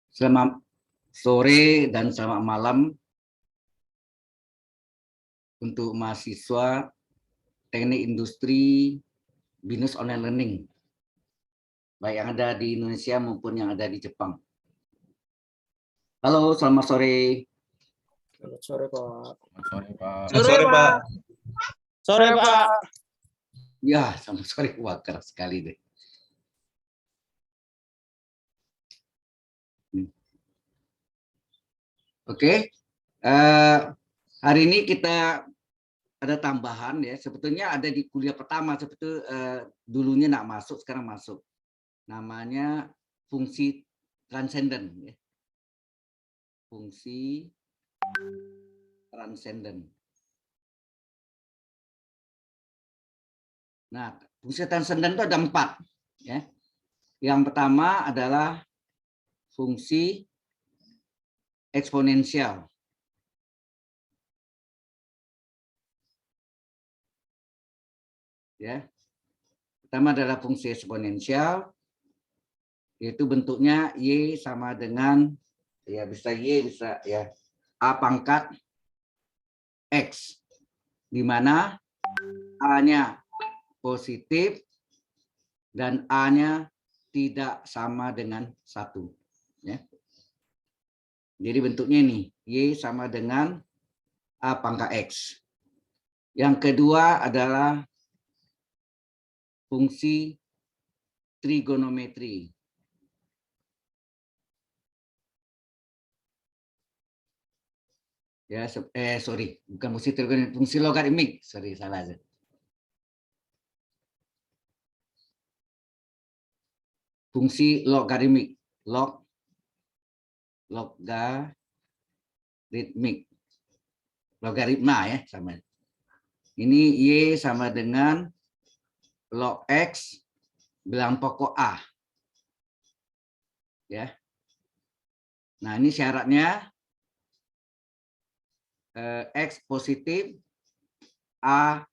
Selamat sore dan selamat malam untuk mahasiswa Teknik Industri Binus Online Learning, baik yang ada di Indonesia maupun yang ada di Jepang. Halo, selamat sore. Selamat sore, Pak. Sore, Pak. Sore, Pak. Sore, Pak. Ya, selamat sore. Wah, keras sekali deh. Oke, hari ini kita ada tambahan ya. Sebetulnya ada di kuliah pertama, sebetulnya dulunya nggak masuk, sekarang masuk. Namanya fungsi transenden. Ya. Fungsi transenden. Nah, fungsi transenden itu ada 4. Ya. Yang pertama adalah fungsi eksponensial. Ya. Pertama adalah fungsi eksponensial, yaitu bentuknya Y sama dengan, ya bisa Y, bisa ya A pangkat X, di mana A-nya positif dan A-nya tidak sama dengan 1. Ya. Jadi bentuknya ini, Y sama dengan A pangkat X. Yang kedua adalah fungsi trigonometri. Ya, sorry, bukan fungsi trigonometri, fungsi logaritmik. Sorry, salah. Fungsi logaritmik, logaritmik, logaritma ya sama. Ini Y sama dengan log X bilang pokok A. Ya. Nah, ini syaratnya X positif, A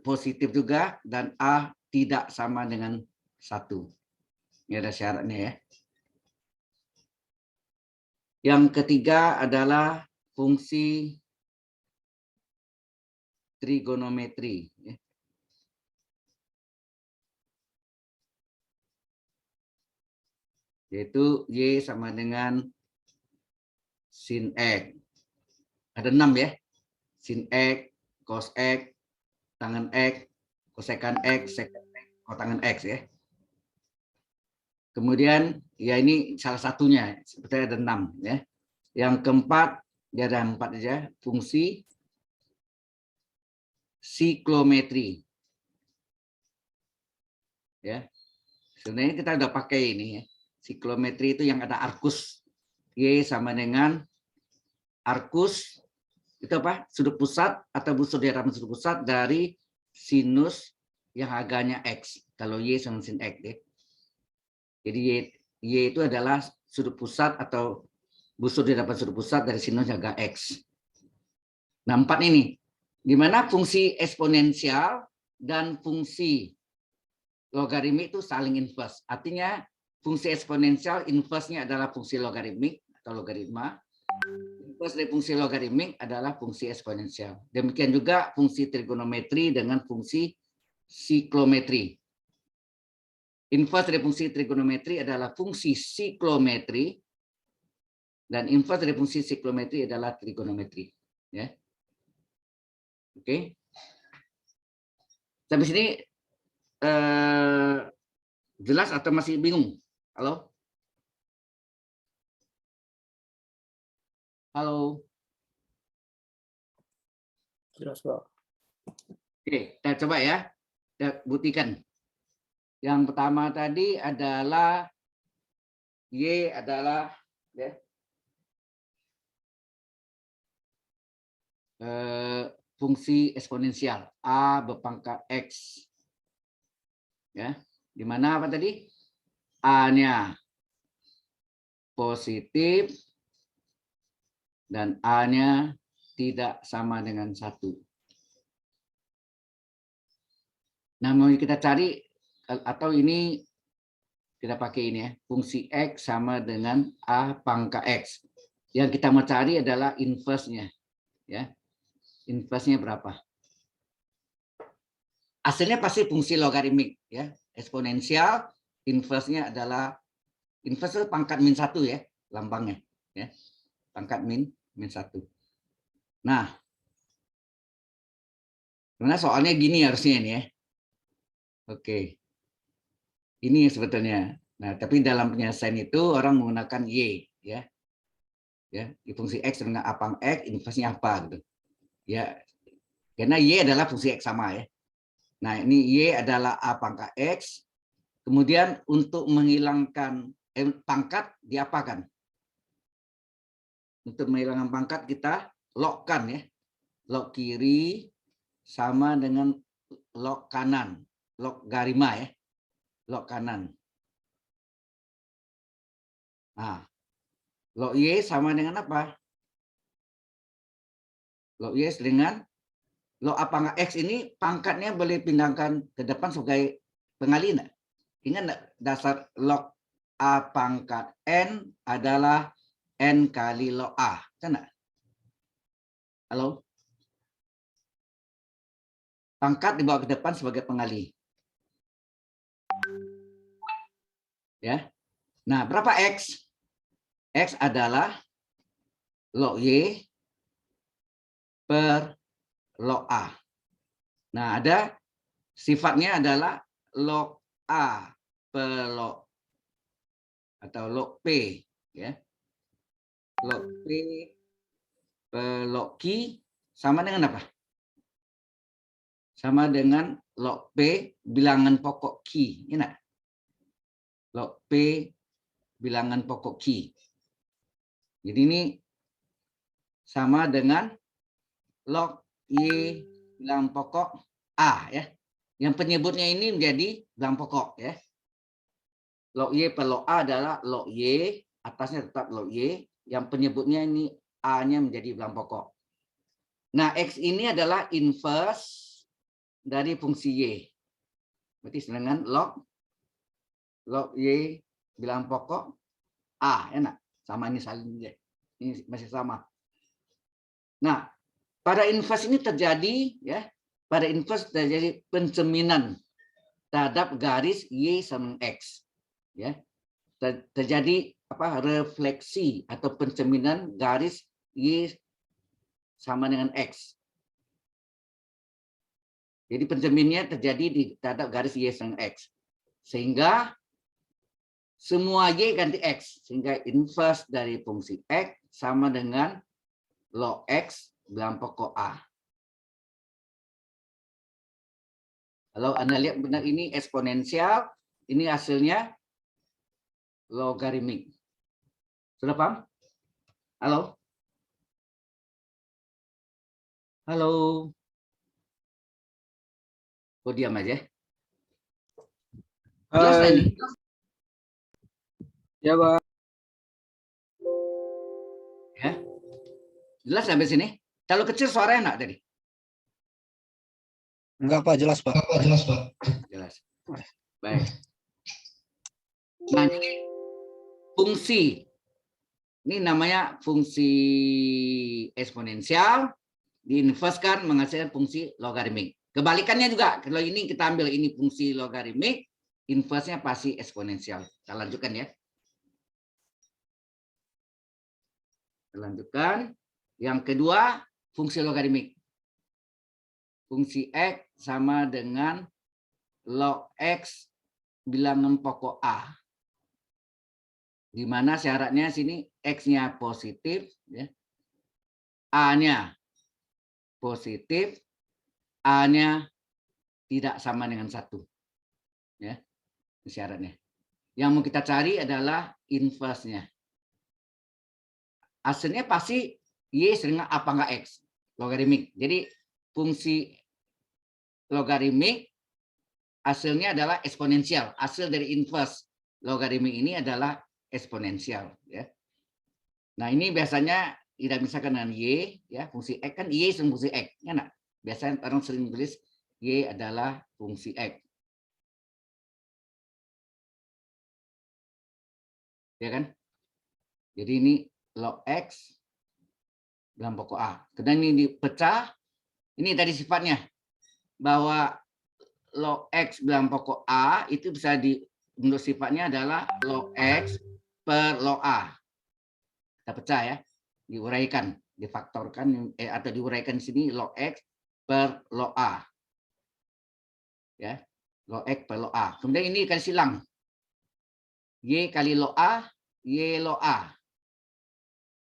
positif juga, dan A tidak sama dengan 1. Ini ada syaratnya ya. Yang ketiga adalah fungsi trigonometri. Yaitu Y sama dengan sin X. Ada 6 ya. Sin X, cos X, tangen X, kosekan X, sekan X, kotangen X ya. Kemudian ya ini salah satunya, seperti ada 6 ya. Yang keempat, dia ada 4 aja, fungsi siklometri. Ya. Sebenarnya kita udah pakai ini ya. Siklometri itu yang ada arkus. Y sama dengan arkus itu apa? Sudut pusat atau busur di hadapan sudut pusat dari sinus yang harganya X. Kalau Y sama sin X ya. Jadi Y itu adalah sudut pusat atau busur di hadapan sudut pusat dari sinus harga X. Nah, 4 ini. Di mana fungsi eksponensial dan fungsi logaritmik itu saling inverse. Artinya fungsi eksponensial inverse-nya adalah fungsi logaritmik atau logaritma. Inverse dari fungsi logaritmik adalah fungsi eksponensial. Demikian juga fungsi trigonometri dengan fungsi siklometri. Inverse dari fungsi trigonometri adalah fungsi siklometri dan inverse dari fungsi siklometri adalah trigonometri. Ya. Oke. Sampai sini jelas atau masih bingung? Halo? Halo? Jelas, Pak. Oke, kita coba ya. Kita buktikan. Yang pertama tadi adalah Y adalah ya, fungsi eksponensial A berpangkat X. Ya, di mana apa tadi? A-nya positif dan A-nya tidak sama dengan 1. Nah, mau kita cari atau ini Kita pakai ini ya, fungsi X sama dengan A pangkat X. Yang kita mau cari adalah inverse-nya. Ya. Inverse-nya berapa? Hasilnya pasti fungsi logaritmik. Ya. Eksponensial, inverse-nya adalah, inverse itu pangkat min 1 ya, lambangnya. Ya. Pangkat min 1. Nah, karena soalnya gini harusnya ini ya. Oke. Ini sebetulnya. Nah, tapi dalam penyelesaian itu orang menggunakan Y, ya. Ya, di fungsi X dengan A pangkat X, inverse-nya apa gitu. Ya, karena Y adalah fungsi X sama ya. Nah, ini Y adalah A pangkat X. Kemudian untuk menghilangkan pangkat diapakan? Untuk menghilangkan pangkat kita logkan ya. Log kiri sama dengan log kanan. Logarima ya. Log kanan. Nah, log Y sama dengan apa? Log Y dengan log A pangkat X ini pangkatnya boleh pindahkan ke depan sebagai pengali enggak? Ingat enggak dasar log A pangkat N adalah N kali log A, kan enggak? Halo? Pangkat dibawa ke depan sebagai pengali. Ya. Nah, berapa X? X adalah log Y per log A. Nah, ada sifatnya adalah log A per log atau log P ya. Log P per log Q sama dengan apa? Sama dengan log P bilangan pokok Q, ya enggak? Log P bilangan pokok Q. Jadi ini sama dengan log Y bilangan pokok A ya. Yang penyebutnya ini menjadi bilangan pokok ya. Log Y per log A adalah log Y, atasnya tetap log Y, yang penyebutnya ini A-nya menjadi bilangan pokok. Nah, X ini adalah inverse dari fungsi Y. Berarti dengan log Y bilangan pokok A, enak. Sama ini saling ini masih sama. Nah, pada inverse ini terjadi ya, pada inverse terjadi pencerminan terhadap garis Y sama X. Ya. Terjadi apa? Refleksi atau pencerminan garis Y sama dengan X. Jadi pencerminnya terjadi di terhadap garis Y sama X. Sehingga semua Y ganti X. Sehingga inverse dari fungsi X sama dengan log X bilangan pokok A. Kalau Anda lihat benar ini eksponensial, ini hasilnya logaritmik. Sudah paham? Halo? Halo? Kok diam aja? Jelas Hai. ini? Ya, Pak. Ya. Jelas sampai sini? Kalau kecil suaranya enak tadi? Enggak, Pak, jelas, Pak. Jelas, Pak. Jelas. Baik. Nah, jadi fungsi. Ini namanya fungsi eksponensial. Diinverskan menghasilkan fungsi logaritmik. Kebalikannya juga. Kalau ini kita ambil ini fungsi logaritmik, inverse-nya pasti eksponensial. Kita lanjutkan ya. Kita lanjutkan. Yang kedua, fungsi logaritmik. Fungsi X sama dengan log X bilangan pokok A. Di mana syaratnya sini X-nya positif, ya. A-nya positif, A-nya tidak sama dengan 1. Ya, ini syaratnya. Yang mau kita cari adalah inverse-nya. Hasilnya pasti Y dengan A pangkat X, logaritmik. Jadi fungsi logaritmik hasilnya adalah eksponensial. Hasil dari inverse logaritmik ini adalah eksponensial. Ya. Nah ini biasanya tidak misalkan dengan Y, ya fungsi X kan Y sama fungsi X, ya nah? Biasanya orang sering tulis Y adalah fungsi X. Ya kan? Jadi ini log X dalam pokok A. Kemudian ini dipecah. Ini tadi sifatnya. Bahwa log X dalam pokok A itu bisa menurut sifatnya adalah log X per log A. Kita pecah ya. Diuraikan, difaktorkan atau diuraikan di sini log X per log A. Ya. Log X per log A. Kemudian ini dikali silang. Y kali log A, Y log A.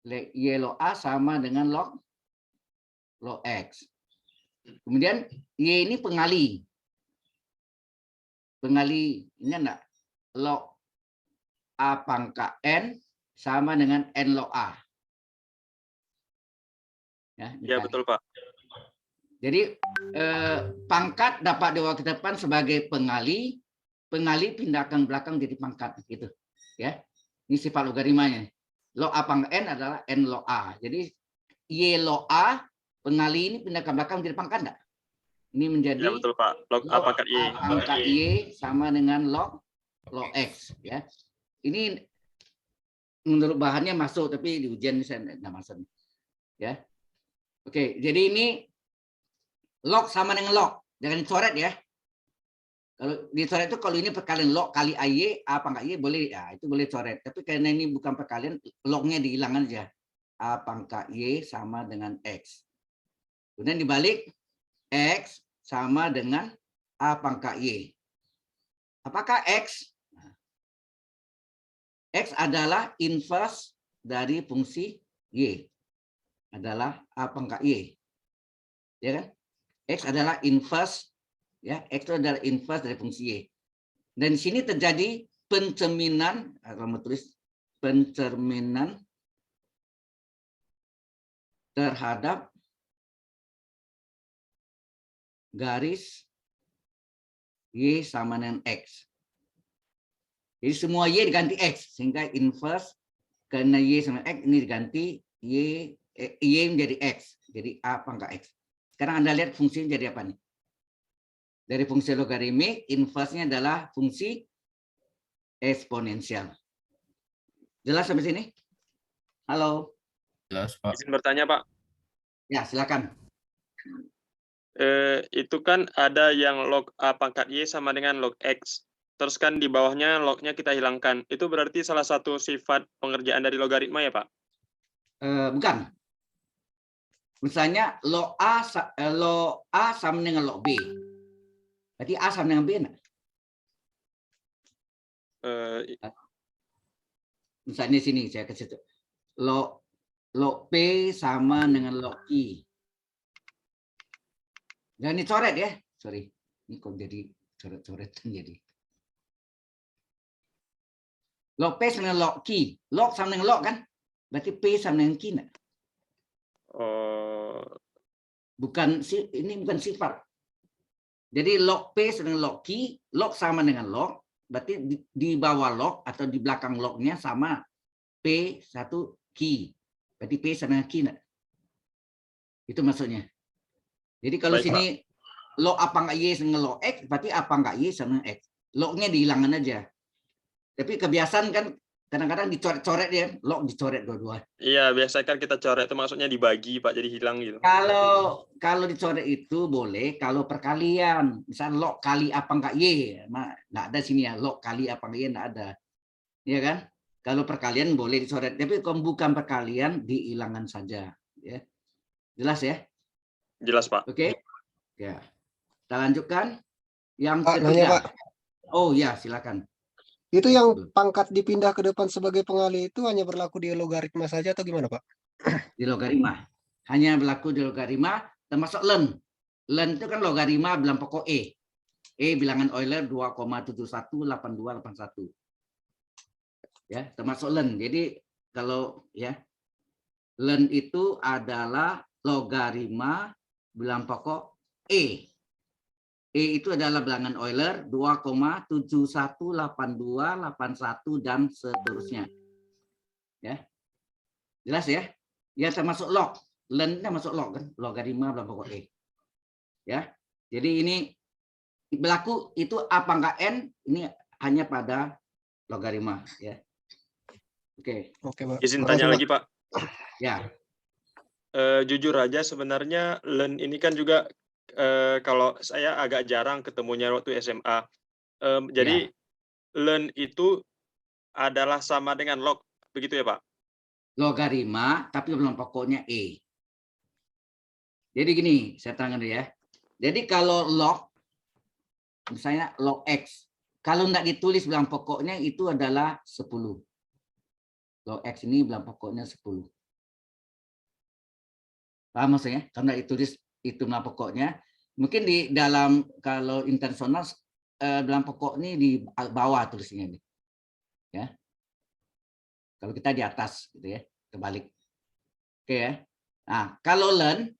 Y log A sama dengan log X. Kemudian Y ini pengali. Pengali ini enggak? Log A pangkat N sama dengan N log A. Ya, betul, Pak. Jadi pangkat dapat diwakilkan sebagai pengali, pengali pindahkan belakang jadi pangkat gitu. Ya. Ini sifat logaritmanya. Log A pangkat N adalah N log A. Jadi Y log A pengali ini pindahkan belakang jadi pangkat enggak? Ini menjadi Ya, betul, Pak. Log A pangkat Y. pangkat Y sama dengan log X ya. Ini menurut bahannya masuk tapi di ujian saya enggak masuk. Ya. Oke, jadi ini log sama dengan log. Jangan dicoret ya. Kalau dicoret itu kalau ini perkalian log kali AY, A pangkat Y boleh ya, itu boleh coret. Tapi karena ini bukan perkalian, lognya dihilangkan aja. A pangkat Y sama dengan X. Kemudian dibalik X sama dengan A pangkat Y. Apakah X? X adalah inverse dari fungsi Y. Adalah A pangkat Y. Ya kan? X adalah inverse, ya, X itu adalah inverse dari fungsi Y. Dan di sini terjadi pencerminan, kalau mau tulis pencerminan terhadap garis Y sama dengan X. Jadi semua Y diganti X, sehingga inverse karena Y sama X ini diganti Y menjadi X, jadi A pangkat X. Sekarang Anda lihat fungsinya jadi apa nih? Dari fungsi logaritmik, inverse-nya adalah fungsi eksponensial. Jelas sampai sini? Halo? Jelas, Pak. Izin bertanya, Pak. Ya, silakan. Itu kan ada yang log A pangkat Y sama dengan log X. Terus kan di bawahnya lognya kita hilangkan. Itu berarti salah satu sifat pengerjaan dari logaritma ya, Pak? Bukan. Misalnya log A sama dengan log B. Berarti A sama dengan B enggak? Misalnya sini saya kasih itu. Log P sama dengan log I. Jangan dicoret ya. Sorry. Ini kok jadi coret-coretan jadi. Log P sama dengan log Q. Log sama dengan log kan? Berarti P sama dengan Q enggak? Ini bukan sifat. Jadi log P sama dengan log Q, log sama dengan log, berarti di bawah log atau di belakang lognya sama P1 Q. Berarti P sama dengan Q enggak? Itu maksudnya. Jadi kalau Baik, sini log apa enggak Y sama log X, berarti apa enggak Y sama X. Lognya dihilangkan aja. Tapi kebiasaan kan kadang-kadang dicoret-coret ya, log dicoret dua-dua. Iya, biasanya kan kita coret itu maksudnya dibagi, Pak, jadi hilang gitu. Kalau dicoret itu boleh kalau perkalian, misal log kali apa enggak Y, enggak ada sini ya, log kali apa enggak Y enggak ada. Iya kan? Kalau perkalian boleh dicoret, tapi kalau bukan perkalian dihilangkan saja, ya. Jelas ya? Jelas, Pak. Oke. Ya. Kita lanjutkan yang Pak, ketiga. nanya, Pak. Oh ya, silakan. Itu yang pangkat dipindah ke depan sebagai pengali itu hanya berlaku di logaritma saja atau gimana, Pak? Di logaritma. Hanya berlaku di logaritma termasuk len. Len itu kan logaritma bilang pokok E. E bilangan Euler 2,718281. Ya, termasuk len. Jadi kalau ya len itu adalah logaritma bilang pokok E. E itu adalah bilangan Euler 2,718281 dan seterusnya. Ya. Jelas ya? Ya termasuk log. Len-nya masuk log kan, logaritma bilang pokok E. Ya. Jadi ini berlaku itu A pangkat N ini hanya pada logaritma ya. Oke, Oke, Pak. Izin Makasih, tanya Pak. lagi, Pak. ya. Jujur aja sebenarnya LEN ini kan juga kalau saya agak jarang ketemunya waktu SMA. Jadi LEN itu adalah sama dengan log, begitu ya Pak? Logarima, tapi belum pokoknya E. Jadi gini, saya terangkan dulu ya. Jadi kalau log, misalnya log X, kalau nggak ditulis bilang pokoknya itu adalah 10. Log X ini bilang pokoknya 10. Paham maksudnya? Kalau nggak ditulis itu bilang pokoknya, mungkin di dalam kalau intensional bilang pokok ini di bawah tulisnya ini. Ya. Kalau kita di atas gitu ya, terbalik. Oke ya. Nah, kalau len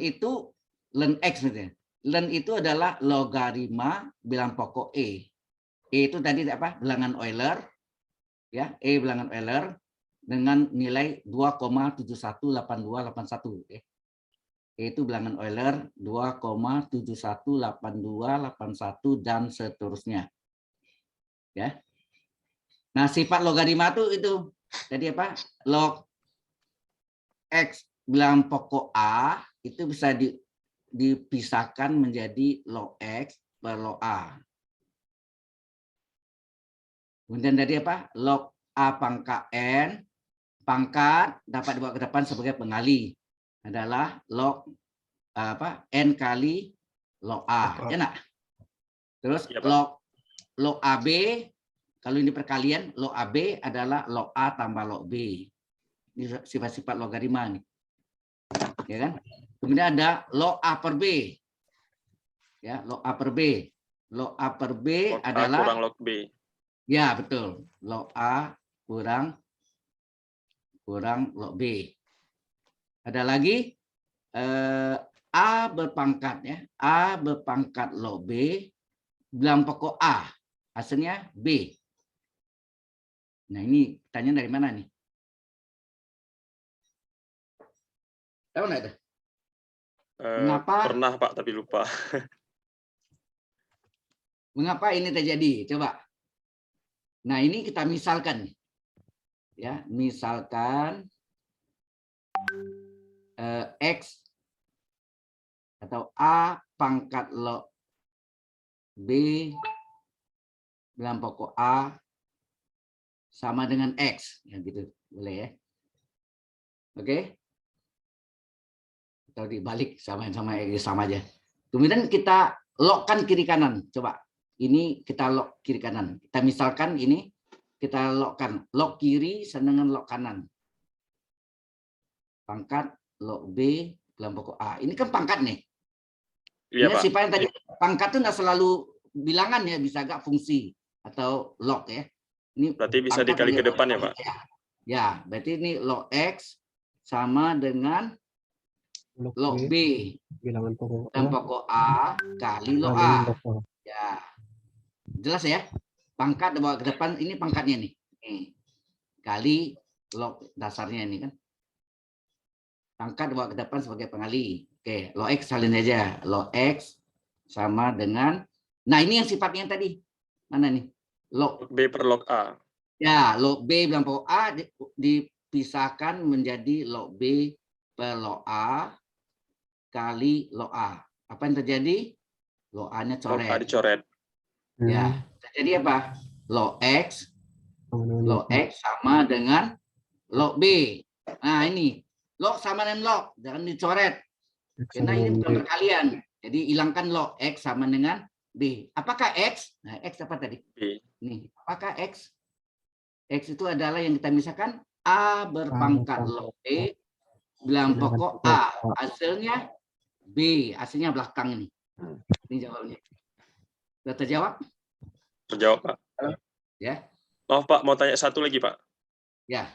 itu len X misalnya. Len itu adalah logarima bilang pokok E. E itu tadi apa? Bilangan Euler. Ya, E bilangan Euler dengan nilai 2,718281. Ya. E itu bilangan Euler 2,718281 dan seterusnya. Ya. Nah, sifat logarima itu tadi apa? Log X bilang pokok A itu bisa dipisahkan menjadi log X per log A. Kemudian tadi apa? Log A pangkat N, pangkat dapat dibawa ke depan sebagai pengali adalah log apa? N kali log A. Ya nak? Terus Ya, Pak. log AB, kalau ini perkalian, log AB adalah log A tambah log B. Ini sifat-sifat logarima nih. Ya kan? Kemudian ada log A per B. Ya, log A per B. Log A per B Log A adalah kurang log B. ya, betul. Log A kurang log B. Ada lagi A berpangkat ya. A berpangkat log B bilang pokok A. Hasilnya B. Nah, ini tanya dari mana nih? Tahu nggak itu? Mengapa? Pernah Pak, tapi lupa. Mengapa ini terjadi? Coba. Nah, ini kita misalkan. Ya, misalkan X atau A pangkat log B dalam pokok A sama dengan X. Ya, gitu. Boleh ya. Oke. Atau dibalik sama aja. Kemudian kita logkan kiri kanan. Coba. Ini kita log kiri kanan. Kita misalkan ini kita logkan. Log kiri sama dengan log kanan. Pangkat log B dalam pokok A. Ini kan pangkat nih. Iya, Ini Pak. sifatnya tadi pangkat itu nggak selalu bilangan ya, bisa agak fungsi atau log ya. Ini Berarti bisa pangkat dikali ke depan ya, Pak? Ya, berarti ini log X sama dengan log B bilangan pokok dan A pokok A kali log kali A. log A. Ya, jelas ya. Pangkat dibawa ke depan, ini pangkatnya nih. Kali log dasarnya ini kan. Pangkat dibawa ke depan sebagai pengali. Oke, log X salin aja. Log X sama dengan, nah ini yang sifatnya tadi. Mana nih? Log Log B per log A. ya, log B bilang pokok A dipisahkan menjadi log B per log A kali log A. Apa yang terjadi? Log A-nya Log A coret. dicoret. Ya, terjadi apa? Log X sama dengan log B. Nah, ini log sama dengan log, jangan dicoret. Karena ini bukan perkalian. Jadi hilangkan log X sama dengan B. Apakah X? Nah, X apa tadi? B. Nih, apakah X? X itu adalah yang kita misalkan A berpangkat log B bilang pokok A. Hasilnya B. Hasilnya belakang ini. Ini jawabnya. Sudah terjawab? Terjawab, Pak. Ya. Maaf, Pak. Mau tanya satu lagi, Pak. Ya.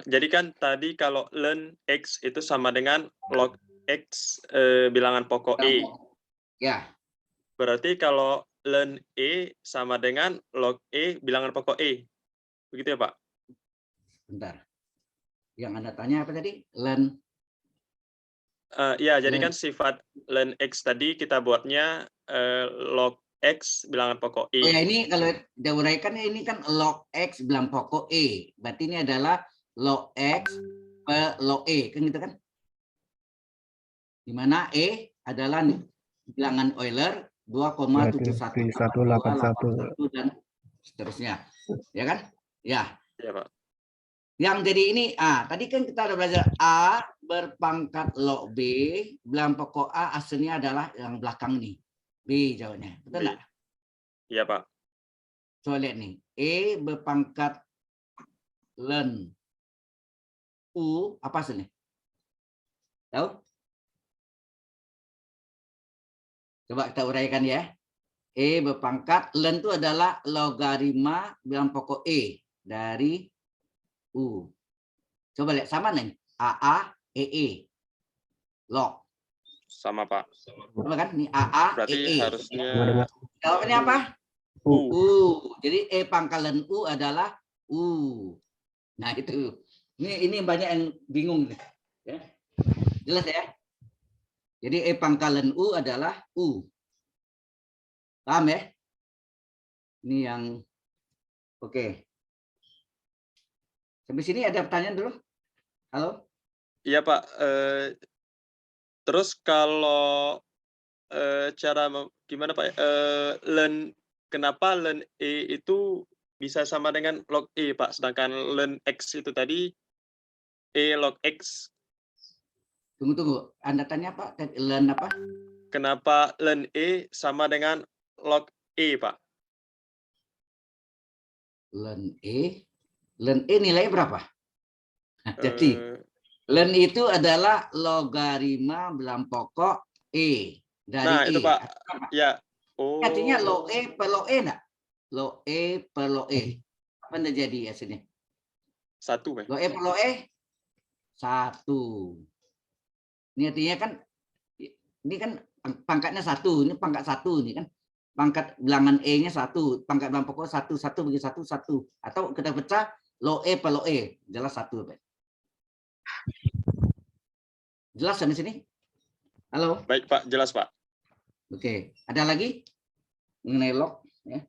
Jadi kan tadi kalau len X itu sama dengan log X bilangan pokok E. Ya. Berarti kalau len E sama dengan log E bilangan pokok E. Begitu ya, Pak? Bentar. Yang Anda tanya apa tadi? Len. Ya, jadi kan sifat len X tadi kita buatnya log X bilangan pokok Oh ya, E. ini kalau diuraikan ini kan log X bilangan pokok E. Berarti ini adalah log X per log E. Kan gitu kan? Di mana E adalah bilangan Euler 2,71481 dan seterusnya. Ya kan? Ya. Ya, Pak. Yang jadi ini tadi kan kita udah belajar A berpangkat log B, bilangan pokok A aslinya adalah yang belakang nih. B jawabnya. Betul B. enggak? Iya, Pak. Coba lihat nih. E berpangkat ln U apa hasilnya? Tahu? Coba kita uraikan ya. E berpangkat ln itu adalah logaritma bilangan pokok E dari U. Coba lihat sama nih. AA EE log. Sama, Pak. Coba kan ini AA Berarti EE. harusnya Jawabannya apa? U. Jadi E pangkalan U adalah U. Nah itu. Ini banyak yang bingung nih. Ya. Jelas ya? Jadi E pangkalan U adalah U. Paham ya? Ini yang oke. Sampai sini ada pertanyaan dulu? Halo? Iya, Pak. Terus kalau gimana, Pak? Kenapa ln E itu bisa sama dengan log E, Pak? Sedangkan ln X itu tadi E log X. Tunggu. Anda tanya apa? Ln apa? Kenapa ln E sama dengan log E, Pak? Ln E nilainya berapa? Nah, jadi ln itu adalah logaritma bilangan pokok E dari Nah, E. itu, Pak. Ya. Artinya log E per log E enggak? Log E per log E. Apa yang terjadi hasilnya? 1, Pak. Log E per log E 1. Ini artinya kan ini kan pangkatnya 1, ini pangkat 1 ini kan. Pangkat bilangan E-nya 1, pangkat bilangan pokok 1 bagi 1 1. Atau kita pecah log E per log E, jelas 1, Pak. Jelas sampai sini? Halo? Baik, Pak. Jelas, Pak. Oke, ada lagi mengenai log ya.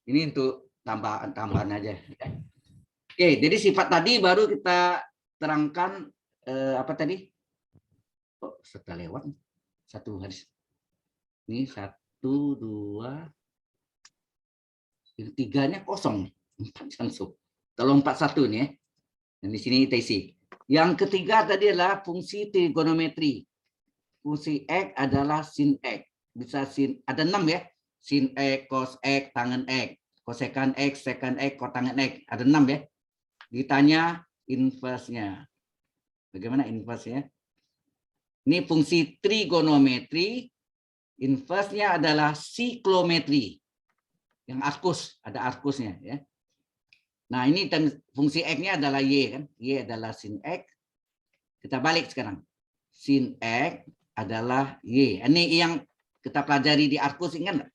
Ini untuk tambahan aja. Oke, jadi sifat tadi baru kita terangkan apa tadi? Oh, sudah lewat satu hadis. Ini 1, 2, yang 3-nya kosong, 4 langsung. Kalau 41 nih ya. Dan di sini kita isi. Yang ketiga tadi adalah fungsi trigonometri. Fungsi X adalah sin X. Bisa sin, ada 6 ya. Sin X, cos X, tangen X. Kosekan X, sekan X, kotangen X. Ada 6 ya. Ditanya inverse-nya. Bagaimana inverse-nya? Ini fungsi trigonometri. Inverse-nya adalah siklometri. Yang arkus, ada arkusnya ya. Nah, ini fungsi X-nya adalah Y kan. Y adalah sin X. Kita balik sekarang. Sin X adalah Y. Ini yang kita pelajari di arkus, ingat nggak?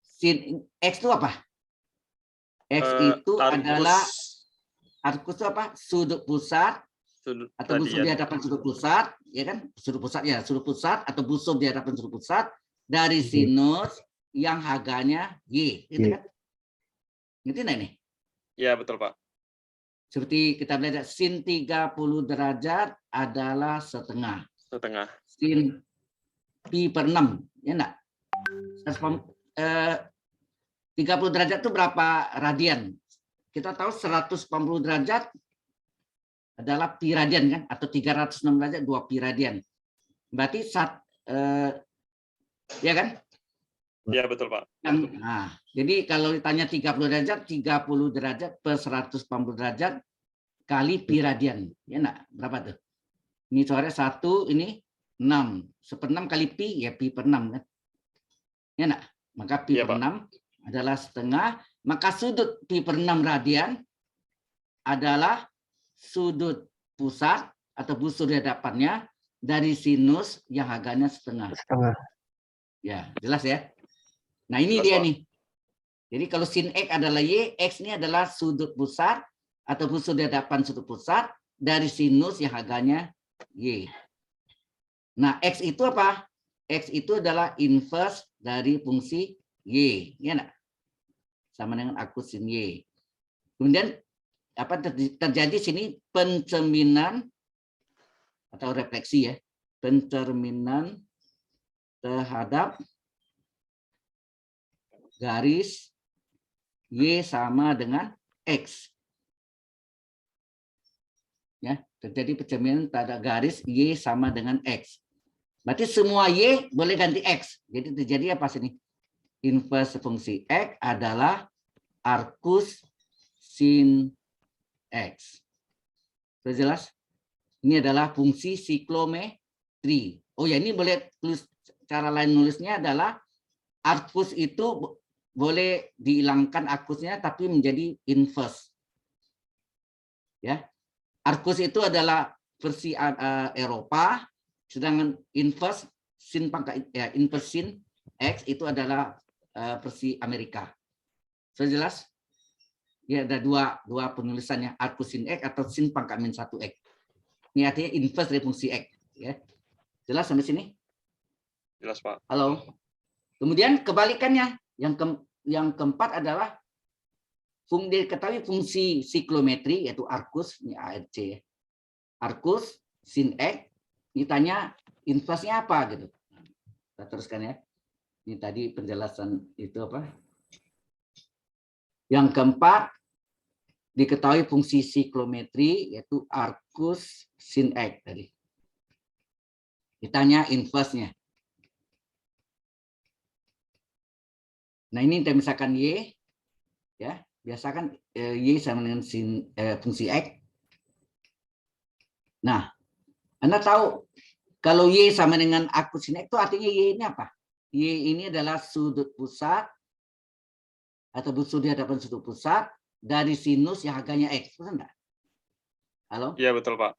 Sin X itu apa? X itu adalah arkus itu apa? Sudut pusat atau busur di hadapan sudut pusat, ya kan? Sudut pusat ya, sudut pusat atau busur di hadapan sudut pusat dari sinus yang harganya Y, gitu kan? Ngerti nggak nih? Ya, betul, Pak. Seperti kita belajar sin 30 derajat adalah setengah. Sin pi per 6, ya enggak? 30 derajat itu berapa radian? Kita tahu 180 derajat adalah pi radian kan, atau 306 derajat 2 pi radian. Berarti ya kan? Ya, betul, Pak. Nah, jadi kalau ditanya 30 derajat per 180 derajat kali pi radian. Ya enggak? Berapa tuh? Ini coret 1, ini 6. 1/6 kali pi, ya pi per 6 kan? Ya enggak? Maka pi per 6 adalah setengah. Maka sudut pi per 6 radian adalah sudut pusat atau busur di hadapannya dari sinus yang harganya setengah. Ya, jelas ya? Nah, ini dia nih. Jadi kalau sin X adalah Y, X ini adalah sudut pusat atau busur di hadapan sudut pusat dari sinus yang harganya Y. Nah, X itu apa? X itu adalah inverse dari fungsi Y, ya enggak? Sama dengan arcus sin Y. Kemudian apa terjadi sini pencerminan atau refleksi ya, pencerminan terhadap garis Y sama dengan X. Ya, terjadi pencerminan terhadap garis Y sama dengan X. Berarti semua Y boleh ganti X. Jadi terjadi apa sini? Inverse fungsi X adalah arcus sin X. Sudah jelas? Ini adalah fungsi siklometri. Oh ya, ini boleh tulis, cara lain nulisnya adalah arcus itu boleh dihilangkan arcusnya tapi menjadi inverse. Ya. Arcus itu adalah versi Eropa, sedangkan inverse sin pangkat ya, inverse sin X itu adalah versi Amerika. Sudah jelas? Ya, ada dua penulisannya, arcus sin X atau sin pangkat min 1 X. Ini artinya inverse dari fungsi X. Ya. Jelas sampai sini? Jelas, Pak. Halo. Kemudian kebalikannya, yang keempat adalah diketahui fungsi siklometri yaitu arcus, ini ARC. Arcus sin X, ditanya inverse-nya apa gitu. Kita teruskan ya. Ini tadi penjelasan itu apa? Yang keempat, diketahui fungsi siklometri yaitu arcus sin X tadi. Ditanya inverse-nya. Nah, ini kita misalkan Y, ya, biasakan Y sama dengan sin, fungsi X. Nah, Anda tahu kalau Y sama dengan arcus sin X itu artinya Y ini apa? Y ini adalah sudut pusat atau busur di hadapan sudut pusat dari sinus yang harganya X. Betul enggak? Halo? Iya, betul, Pak.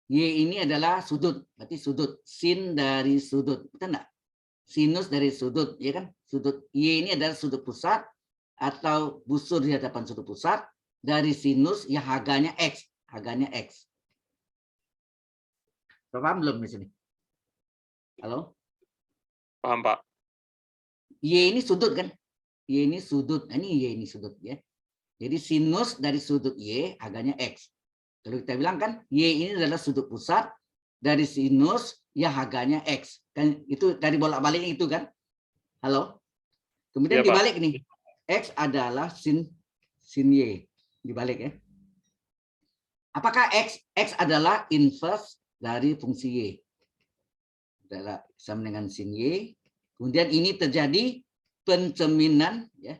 Y ini adalah sudut, berarti sudut. Sin dari sudut. Betul enggak? Sinus dari sudut, ya kan? Sudut Y ini adalah sudut pusat atau busur di hadapan sudut pusat dari sinus yang harganya X. Harganya X. Paham belum di sini? Halo? Paham, Pak. Y ini sudut kan? Y ini sudut. Nah, ini Y ini sudut ya. Jadi sinus dari sudut Y harganya X. Kalau kita bilang kan Y ini adalah sudut pusat dari sinus yang harganya X. Kan itu dari bolak-baliknya itu kan? Halo? Kemudian Iya, Pak. dibalik nih. X adalah sin Y. Dibalik ya. Apakah X adalah inverse dari fungsi Y? Adalah sama dengan sin Y. Kemudian ini terjadi pencerminan ya.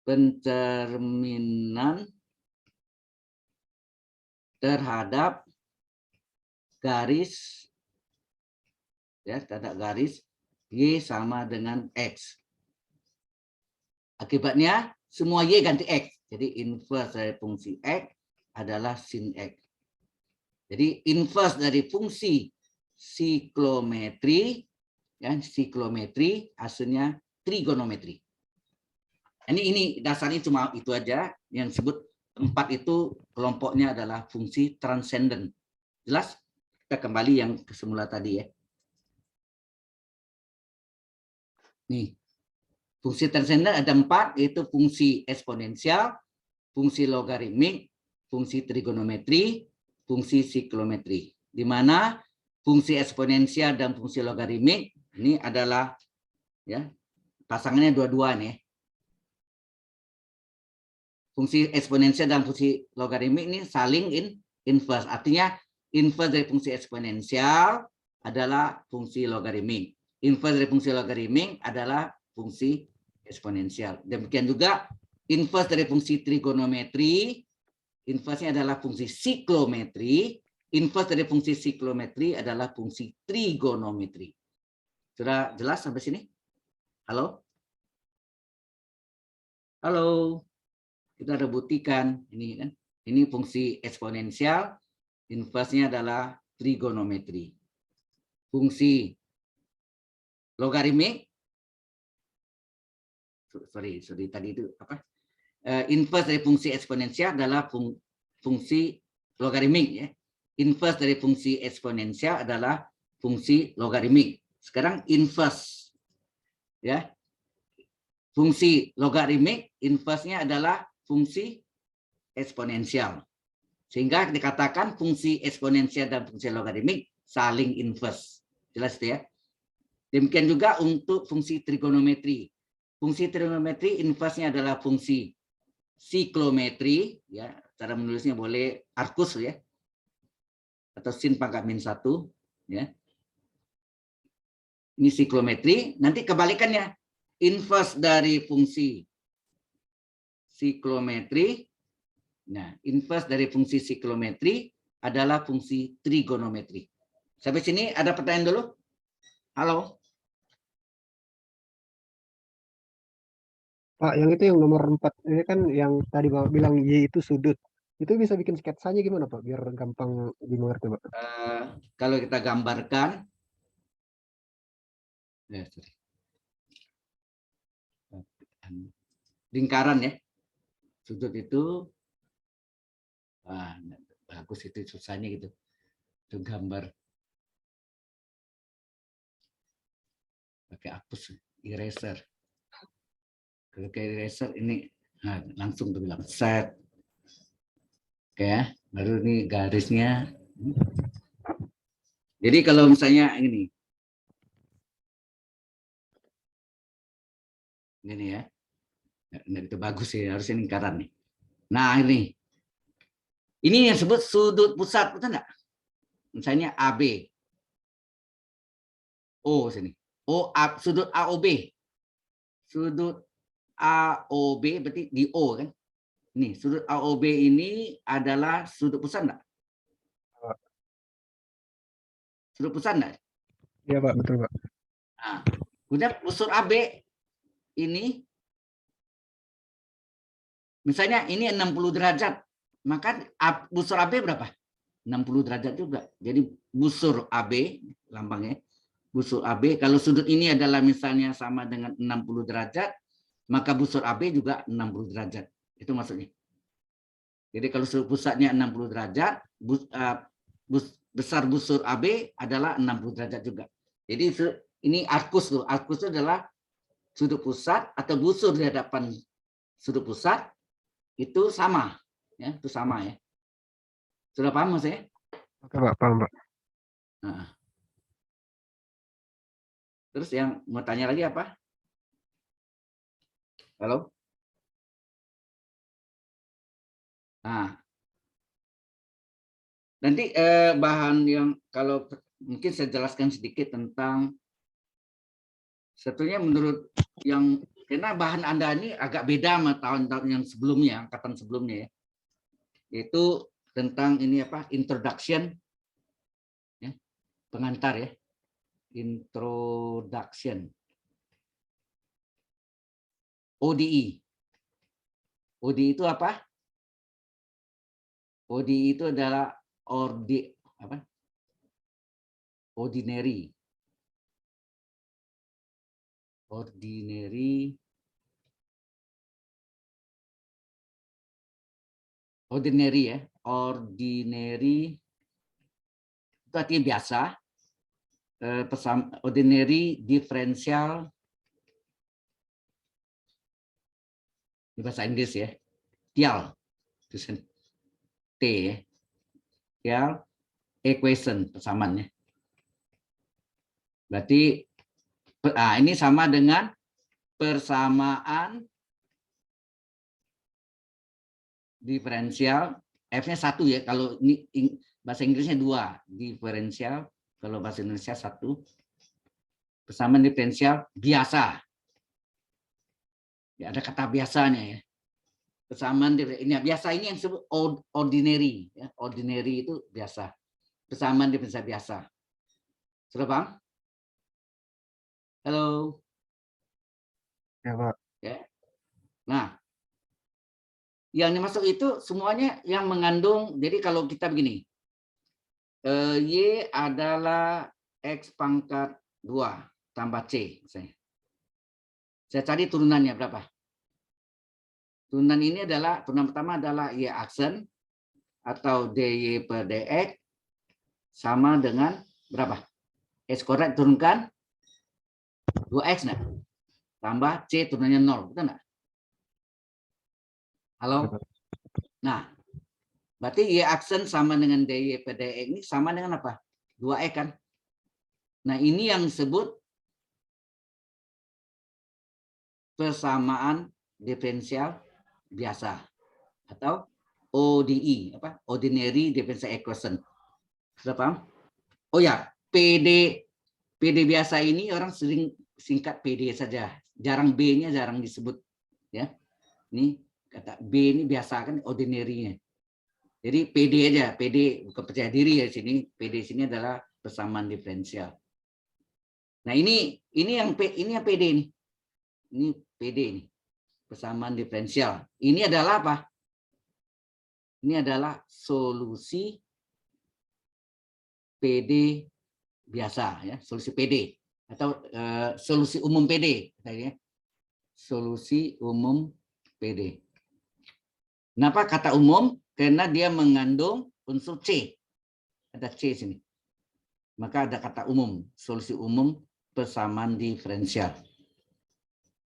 Pencerminan terhadap garis ya, terhadap garis Y sama dengan X. Akibatnya semua Y ganti X. Jadi inverse dari fungsi X adalah sin X. Jadi inverse dari fungsi siklometri ya, siklometri hasilnya trigonometri. Ini dasarnya cuma itu aja, yang disebut 4 itu kelompoknya adalah fungsi transenden. Jelas? Kita kembali yang ke semula tadi ya. Nih, fungsi transenden ada 4, yaitu fungsi eksponensial, fungsi logaritmik, fungsi trigonometri, fungsi siklometri. Di mana fungsi eksponensial dan fungsi logaritmik ini adalah ya pasangannya dua-dua nih. Fungsi eksponensial dan fungsi logaritmik ini saling inverse. Artinya inverse dari fungsi eksponensial adalah fungsi logaritmik. Inverse dari fungsi logaritmik adalah fungsi eksponensial. Demikian juga inverse dari fungsi trigonometri, inverse-nya adalah fungsi siklometri. Inverse dari fungsi siklometri adalah fungsi trigonometri. Sudah jelas sampai sini? Halo? Halo? Kita ada buktikan ini kan. Ini fungsi eksponensial, inverse-nya adalah trigonometri. Fungsi logaritmik, sorry tadi itu apa? Inverse dari fungsi eksponensial adalah fungsi logaritmik ya. Inverse dari fungsi eksponensial adalah fungsi logaritmik. Sekarang inverse. Ya. Fungsi logaritmik, inverse-nya adalah fungsi eksponensial. Sehingga dikatakan fungsi eksponensial dan fungsi logaritmik saling inverse. Jelas itu ya. Demikian juga untuk fungsi trigonometri. Fungsi trigonometri inverse-nya adalah fungsi siklometri, ya. Cara menulisnya boleh arcus ya. Atau sin pangkat min 1, ya. Ini siklometri, nanti kebalikannya. Inverse dari fungsi siklometri. Nah, inverse dari fungsi siklometri adalah fungsi trigonometri. Sampai sini ada pertanyaan dulu? Halo? Pak, yang itu yang nomor 4 ini kan yang tadi Bapak bilang Y itu sudut. Itu bisa bikin sketsanya gimana Pak? Biar gampang dimengerti Pak. Kalau kita gambarkan, lingkaran ya, sudut itu, bagus itu susahnya gitu, itu gambar pakai hapus eraser. Kalau kayak eraser ini, nah, langsung tuh bilang set, oke ya, baru ini garisnya. Jadi kalau misalnya ini ya, itu bagus ya, harusnya lingkaran nih. Nah ini yang disebut sudut pusat, betul nggak? Misalnya AB, O sini, sudut AOB, sudut AOB berarti di O kan? Nih sudut AOB ini adalah sudut pusat nggak? Sudut pusat nggak? Iya Pak, betul Pak. Nah, kemudian busur AB ini, misalnya ini 60 derajat, maka busur AB berapa? 60 derajat juga. Jadi busur AB, lambangnya, busur AB, kalau sudut ini adalah misalnya sama dengan 60 derajat, maka busur AB juga 60 derajat. Itu maksudnya. Jadi kalau sudut pusatnya 60 derajat, besar busur AB adalah 60 derajat juga. Jadi ini arcus tuh. Arcus itu adalah sudut pusat atau busur di hadapan sudut pusat itu sama, ya, itu sama ya. Sudah paham maksudnya? Oke Pak, paham Pak. Nah. Terus yang mau tanya lagi apa? Halo? Nah, nanti bahan yang kalau mungkin saya jelaskan sedikit tentang sebetulnya menurut yang karena bahan Anda ini agak beda sama tahun-tahun yang sebelumnya, angkatan sebelumnya ya. Yaitu tentang ini apa? Introduction, ya, pengantar ya. Introduction. ODE. ODE itu apa? ODE itu adalah ordinary. Ordinary ya. Ordinary itu artinya biasa. Ordinary differential di bahasa Inggris ya. Tial. T ya. Tial equation persamaannya. Berarti ini sama dengan persamaan diferensial, F-nya 1 ya, kalau ini bahasa Inggrisnya 2, diferensial, kalau bahasa Indonesia 1, persamaan diferensial biasa. Ya, ada kata biasanya ya. Persamaan ini biasa ini yang disebut ordinary ya. Ordinary itu biasa. Persamaan diferensial biasa. Sudah paham? Halo. Ya Pak. Ya. Nah, yang dimasuk itu semuanya yang mengandung, jadi kalau kita begini, Y adalah X pangkat 2 tambah C. Misalnya. Saya cari turunannya berapa. Turunan ini adalah, turunan pertama adalah Y aksen, atau DY per DX, sama dengan berapa? X kuadrat turunkan 2X nah. Tambah C turunannya 0, betul nggak? Halo? Nah, berarti Y aksen sama dengan DY per DX ini sama dengan apa? 2X kan? Nah, ini yang disebut persamaan diferensial biasa atau ODE, apa? Ordinary Differential Equation. Sudah paham? Oh ya, PD biasa ini orang sering singkat PD saja. Jarang B-nya jarang disebut ya. Ini kata B ini biasa kan ordinary-nya. Jadi PD aja, PD bukan percaya diri ya sini. PD sini adalah persamaan diferensial. Nah, ini yang PD ini. Ini PD ini. Persamaan diferensial. Ini adalah apa? Ini adalah solusi PD biasa ya, solusi PD atau solusi umum PD ya. Solusi umum PD. Kenapa kata umum? Karena dia mengandung unsur C. Ada C sini. Maka ada kata umum, solusi umum persamaan diferensial.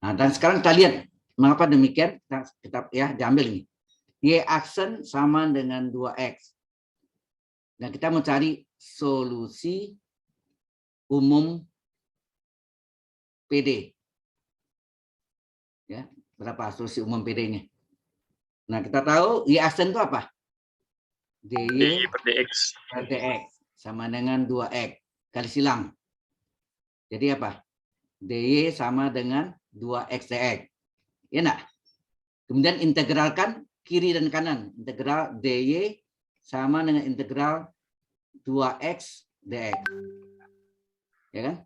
Nah, dan sekarang kita lihat mengapa demikian. Kita ya diambil ini. Y aksen sama dengan 2X. Dan kita mencari solusi umum PD. Ya, berapa solusi umum PD-nya? Nah, kita tahu Y aksen itu apa? DY per DX. per DX sama dengan 2X kali silang. Jadi apa? DY sama dengan 2X DX. Ya enggak? Kemudian integralkan kiri dan kanan. Integral DY sama dengan integral 2X DX. Ya kan?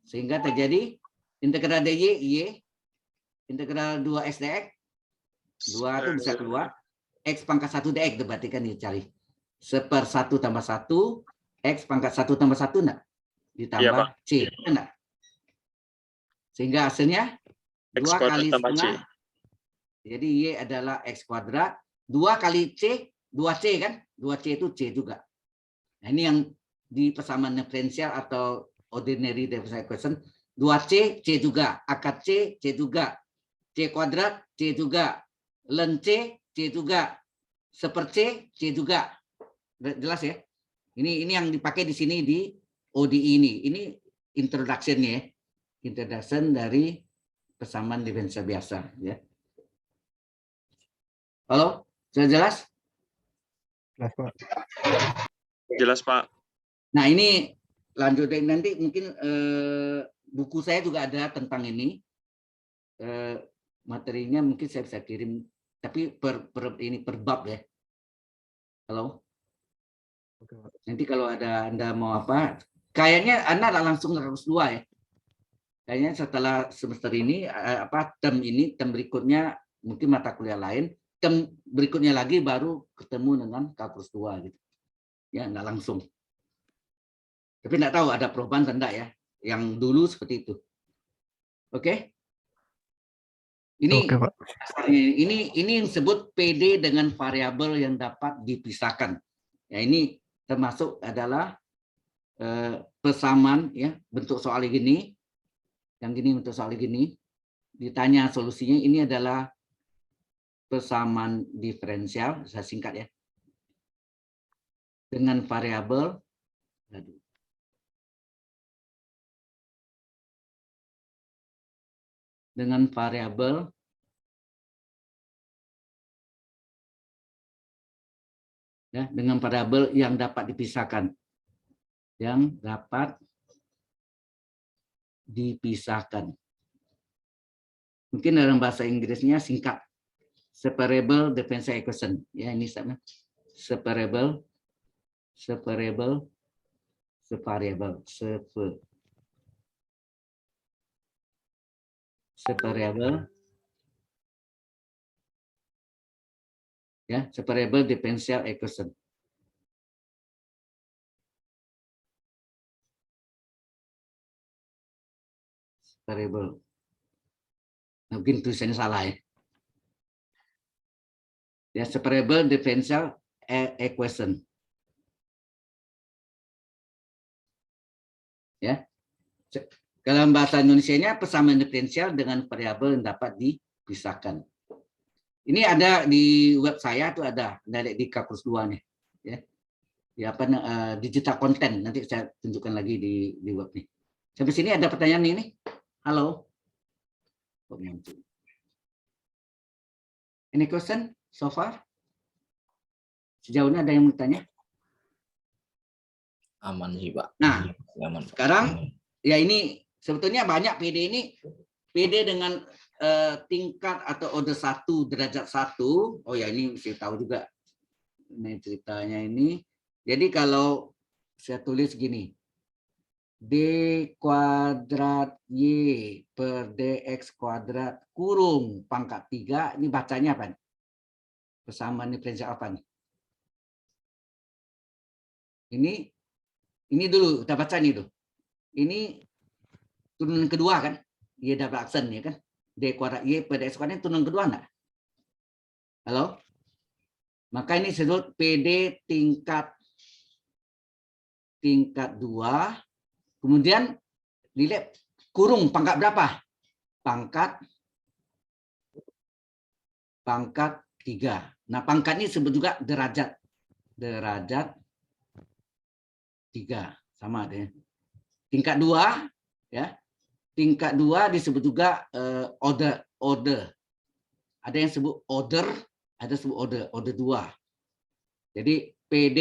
Sehingga terjadi integral DY, Y, integral 2X DX, 2 itu bisa keluar, X pangkat 1 DX, berarti kan dicari. 1/1 tambah 1, X pangkat 1 tambah 1 enggak? Ditambah Iya, C, enggak? Sehingga hasilnya 2 X kuadrat kali tambah C. setengah. Jadi Y adalah X kuadrat, 2 kali C, 2C kan? 2C itu C juga. Nah, ini yang di persamaan diferensial atau ordinary differential equation, 2C, C juga, akar C, C juga, C kuadrat, C juga, ln C, C juga, seper C, C juga. Jelas ya? Ini yang dipakai di sini di ODE ini. Ini introduction-nya ya. Introduction dari persamaan diferensial biasa ya. Halo, sudah jelas? Jelas, Pak. Jelas, Pak. Nah, ini lanjut nanti mungkin buku saya juga ada tentang ini. Materinya mungkin saya bisa kirim, tapi per bab ya. Halo. Oke, Pak. Nanti kalau ada Anda mau apa, kayaknya Anda langsung harus 2 ya. Kayaknya setelah semester ini term berikutnya mungkin mata kuliah lain, term berikutnya lagi baru ketemu dengan kalkulus 2 gitu. Ya, enggak langsung. Tapi enggak tahu ada perubahan atau enggak ya. Yang dulu seperti itu. Oke? Ini Oke, Pak. ini yang disebut PD dengan variabel yang dapat dipisahkan. Ya, ini termasuk adalah persamaan ya, bentuk soal gini. Yang gini bentuk soal gini. Ditanya solusinya, ini adalah persamaan diferensial, saya singkat ya. Dengan variabel ya, dengan variabel yang dapat dipisahkan. Yang dapat dipisahkan. Mungkin dalam bahasa Inggrisnya singkat. Separable differential equation. Ya, ini sama. Separable ya, separable differential equation. Separable. Mungkin tulisannya salah ya. Ya, separable differential equation. Ya. Dalam bahasa Indonesianya persamaan diferensial dengan variabel yang dapat dipisahkan. Ini ada di web saya tuh ada di Kapus 2 nih. Ya. Di digital content, nanti saya tunjukkan lagi di web nih. Sampai sini ada pertanyaan ini? Halo. Any question so far? Sejauh ini ada yang bertanya? Aman sih Pak. Nah, Aman. sekarang ya ini sebetulnya banyak PD ini, PD dengan tingkat atau order 1 derajat 1. Oh ya, ini mesti tahu juga. Ini ceritanya ini. Jadi kalau saya tulis gini, D kuadrat Y per DX kuadrat kurung pangkat 3, ini bacanya apa? Persamaan diferensial apa nih? Ini dulu kita baca nih tuh. Ini turunan kedua kan? Y double aksen ya kan? D kuadrat Y per DX kuadrat turunan kedua enggak? Halo? Maka ini disebut PD tingkat 2. Kemudian dilihat kurung pangkat berapa? Pangkat 3. Nah, pangkat ini disebut juga derajat. Derajat 3 sama deh. Tingkat 2 ya. Tingkat 2 disebut juga order. Ada yang sebut order, ada yang sebut order 2. Jadi PD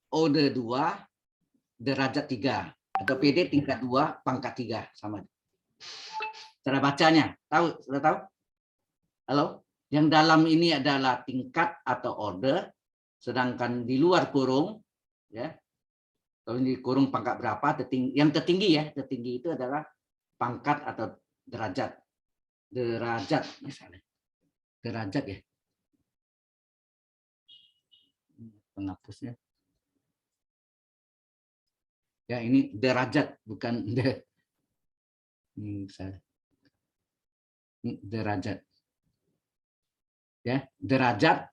order 2 derajat 3 atau PD tingkat 2 pangkat 3 sama. Cara bacanya, sudah tahu? Halo? Yang dalam ini adalah tingkat atau order, sedangkan di luar kurung ya. Kalau di kurung pangkat berapa, yang tertinggi ya, tertinggi itu adalah pangkat atau derajat. Derajat misalnya. Derajat ya. Penghapusnya. Ya, ini derajat bukan ini derajat. Ya, derajat.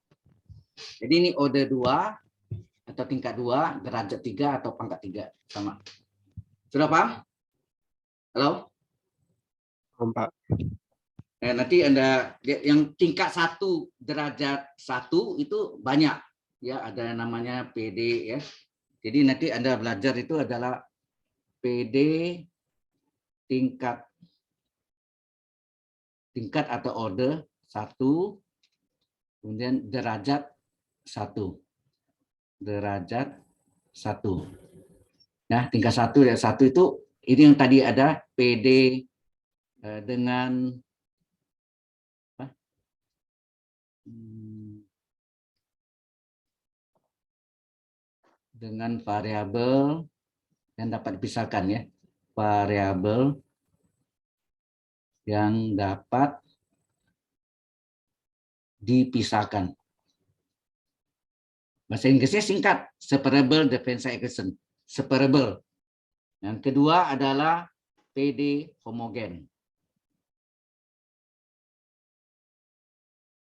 Jadi ini order 2 atau tingkat 2, derajat 3 atau pangkat 3 sama. Sudah paham? Halo? Pak. Nanti Anda lihat yang tingkat 1 derajat 1 itu banyak ya, ada namanya PD ya. Jadi nanti Anda belajar itu adalah PD tingkat atau order 1, kemudian derajat 1. Derajat 1. Nah, tingkat 1 dan 1 itu ini yang tadi ada PD dengan variabel yang dapat dipisahkan ya. Variabel yang dapat dipisahkan. Bahasa Inggrisnya singkat, separable differential equation. Separable. Yang kedua adalah PD homogen.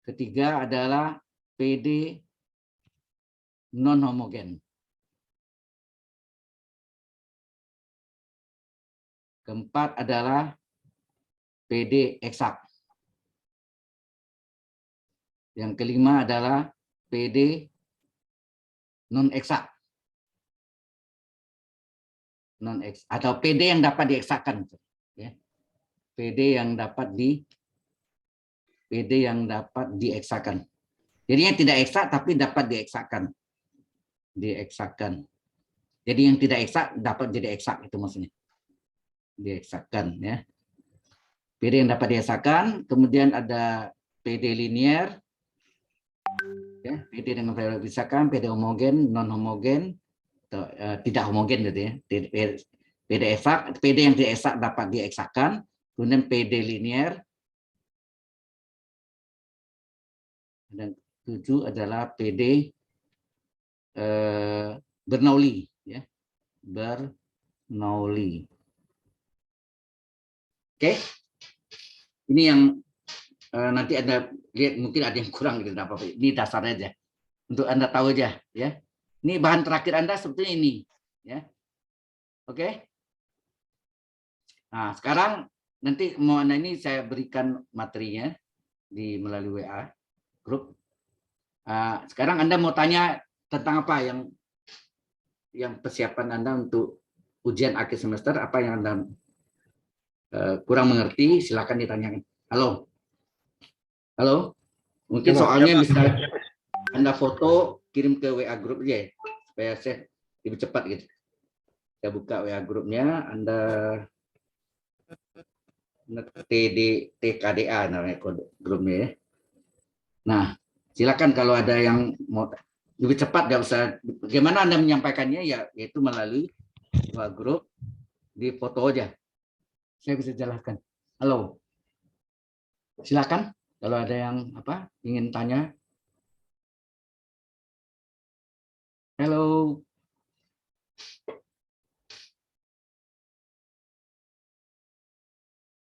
Ketiga adalah PD non homogen. Keempat adalah PD eksak. Yang kelima adalah PD non eksak. Non eksak atau PD yang dapat dieksakan ya. PD yang dapat dieksakan. Jadinya tidak eksak tapi dapat dieksakan. Jadi yang tidak eksak dapat jadi eksak, itu maksudnya. Dieksakan ya. PD yang dapat dieksakan, kemudian ada PD linear ya, PD dengan variabel dipisahkan, PD homogen, non homogen, atau tidak homogen gitu ya. PD eksak, PD yang tidak eksak dapat dieksakan, kemudian PD linear. Dan 7 adalah PD Bernoulli ya. Bernoulli. Oke. Ini yang nanti Anda lihat, mungkin ada yang kurang gitu, apa-apa. Ini dasarnya aja. Untuk Anda tahu aja ya. Ini bahan terakhir Anda sebetulnya ini ya. Oke. Nah, sekarang nanti mau Anda ini saya berikan materinya di melalui WA grup. Sekarang Anda mau tanya tentang apa yang persiapan Anda untuk ujian akhir semester, apa yang Anda kurang mengerti, silakan ditanyakan. Halo. Halo. Mungkin Ya, Pak. soalnya Ya, Pak. bisa Anda foto kirim ke WA grup aja ya, supaya saya lebih cepat gitu. Saya buka WA grupnya, Anda TKDA namanya kode grupnya ya. Nah, silakan kalau ada yang mau lebih cepat, nggak usah. Bagaimana Anda menyampaikannya ya, yaitu melalui WA grup di foto aja. Saya bisa jelaskan. Halo, silakan kalau ada yang ingin tanya. Halo.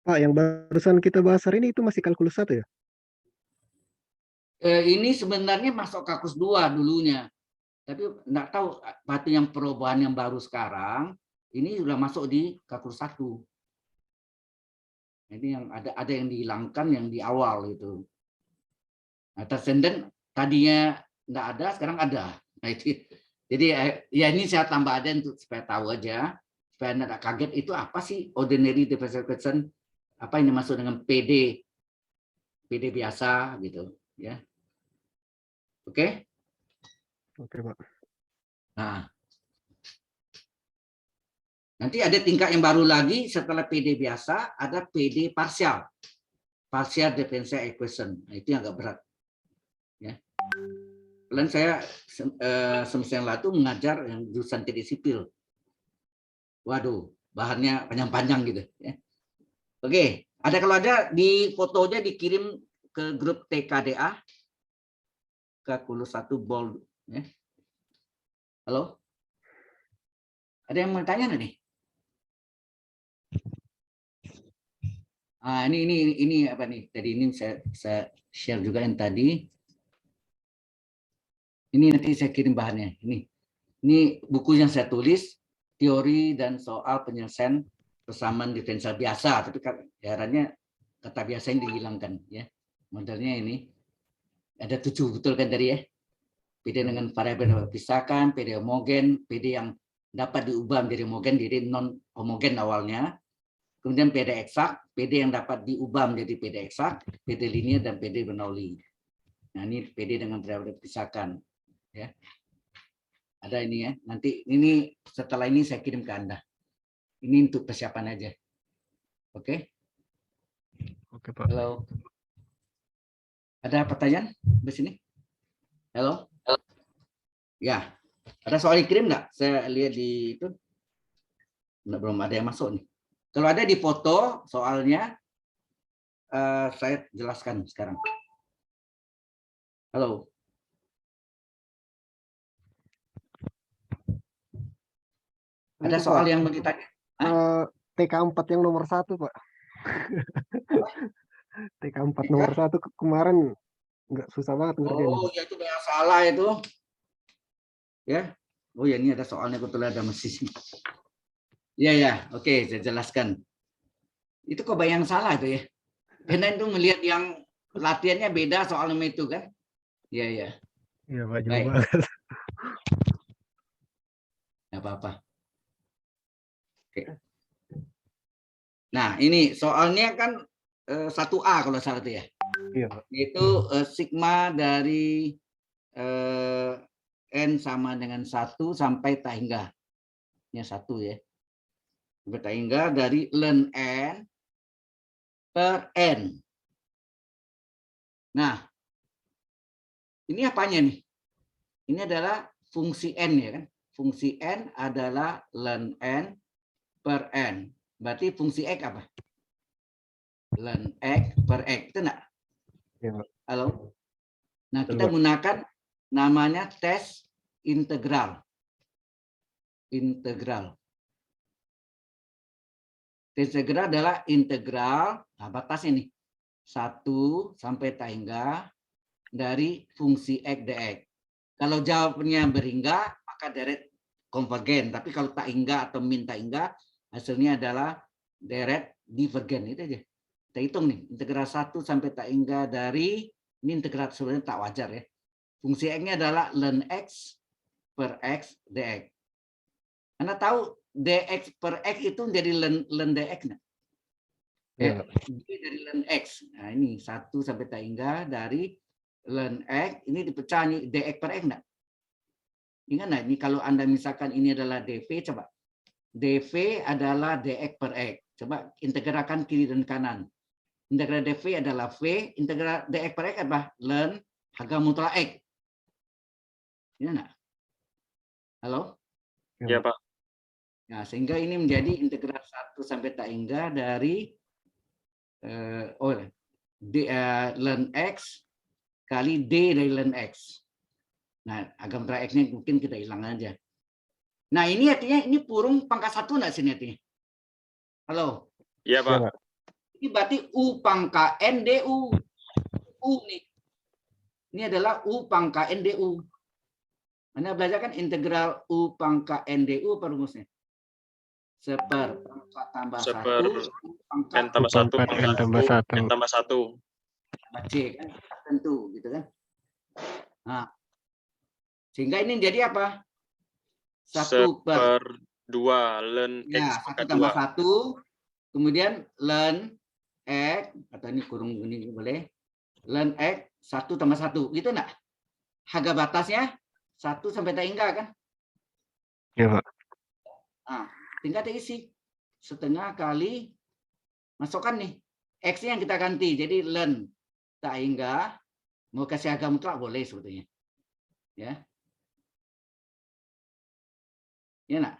Pak, yang barusan kita bahas hari ini itu masih kalkulus 1 ya? Ini sebenarnya masuk kalkulus 2 dulunya. Tapi enggak tahu waktu yang perubahan yang baru sekarang ini sudah masuk di kalkulus 1. Ini yang ada yang dihilangkan yang di awal itu. Nah, tersenden tadinya enggak ada, sekarang ada. Nah, itu. Jadi ya ini saya tambah ada untuk supaya tahu aja, supaya enggak kaget itu apa sih ordinary differential equation, apa yang dimaksud dengan PD biasa gitu ya. Oke? Oke, Pak. Nah, nanti ada tingkat yang baru lagi setelah PD biasa, ada PD parsial. Partial differential equation. Nah, itu yang agak berat. Ya. Kemudian saya semester yang lalu mengajar yang jurusan teknik sipil. Waduh, bahannya panjang-panjang gitu. Ya. Oke, kalau ada di fotonya dikirim ke grup TKDA, kalkulus 1 bold. Ya. Halo? Ada yang mau tanya nih? Ini apa nih? Tadi ini saya share juga yang tadi. Ini nanti saya kirim bahannya. Ini buku yang saya tulis, teori dan soal penyelesaian persamaan diferensial biasa. Tapi herannya kata biasa yang dihilangkan. Ya, modelnya ini ada 7 betul kan tadi ya? PD dengan variabel dapat dipisahkan, PD homogen, PD yang dapat diubah menjadi homogen, jadi non homogen awalnya. Kemudian PD eksak, PD yang dapat diubah menjadi PD eksak, PD linear dan PD Bernoulli. Nah, ini PD dengan variabel dipisahkan. Ya. Ada ini ya. Nanti ini setelah ini saya kirim ke Anda. Ini untuk persiapan aja. Oke? Oke, Pak. Halo. Ada pertanyaan di sini? Halo? Ya. Ada soal dikirim nggak? Saya lihat di itu. Belum ada yang masuk nih. Kalau ada di foto soalnya, saya jelaskan sekarang. Halo. Ada soal yang mau ditanya? TK4 yang nomor 1, Pak. TK4 nomor 1 kemarin nggak susah banget ngerjainnya. Oh, ya itu banyak salah itu. Ya. Oh ya, ini ada soalnya kebetulan ada mesin. Ya, oke, saya jelaskan. Itu kok banyak salah itu ya. Karena itu melihat yang latihannya beda soal itu kan. Iya. Iya, Pak, jauh Baik. banget. Nggak apa-apa. Oke. Nah, ini soalnya kan 1A kalau salah itu ya. Iya, Pak. Itu sigma dari N sama dengan 1 sampai tak hingga. Ini 1 ya. Sampai tak hingga dari ln N per N. Nah, ini apanya nih? Ini adalah fungsi N ya kan. Fungsi N adalah ln N per N. Berarti fungsi X apa? Ln X per X. Itu enggak? Iya, Pak. Halo? Nah, Betul, kita Pak. gunakan namanya tes integral. Integral. Tes integral adalah integral, nah batasnya nih, 1 sampai tak hingga dari fungsi X dx. Kalau jawabnya berhingga, maka direct konvergen. Tapi kalau tak hingga atau min tak hingga, hasilnya adalah deret divergen itu aja. Kita hitung nih integral 1 sampai tak hingga dari ini integral sebenarnya tak wajar ya. Fungsi x-nya adalah ln x per x dx. Anda tahu dx per x itu menjadi ln dx nggak? Iya, Pak. Dari ln x. Nah ini 1 sampai tak hingga dari ln x ini dipecah nih dx per x enggak? Ingat nggak? Ini kalau Anda misalkan ini adalah dv, coba. dv adalah dx per x. Coba integralkan kiri dan kanan. Integral dv adalah v, integral dx per x apa? Ln harga mutlak x. Ini enggak? Halo? Ya, Pak. Nah, sehingga ini menjadi integral 1 sampai tak hingga dari ln x kali d dari ln x. Nah, agak mutlak x-nya mungkin kita hilang aja. Nah, ini artinya ini purung pangkat 1 enggak sini artinya? Halo? Iya, Iya, Pak. Pak. Ini berarti U pangka N DU. U nih. Ini adalah U pangka N DU. Anda belajar kan integral U pangka N DU apa rumusnya? Seper pangkat tambah Seper 1 pangkat N tambah 1 Pangkat N tambah 1. N tambah 1. tambah C kan tentu gitu kan. Nah, sehingga ini jadi apa? 1 per 2 ln ya X 1 pangkat tambah 2. 1 kemudian ln X atau ini kurung ini boleh ln X 1 tambah 1 gitu enggak? Harga batasnya 1 sampai tak hingga kan? Iya, Pak. Nah, tinggal diisi setengah kali masukkan nih X yang kita ganti jadi ln tak hingga mau kasih harga mutlak boleh sebetulnya ya. Ya nak?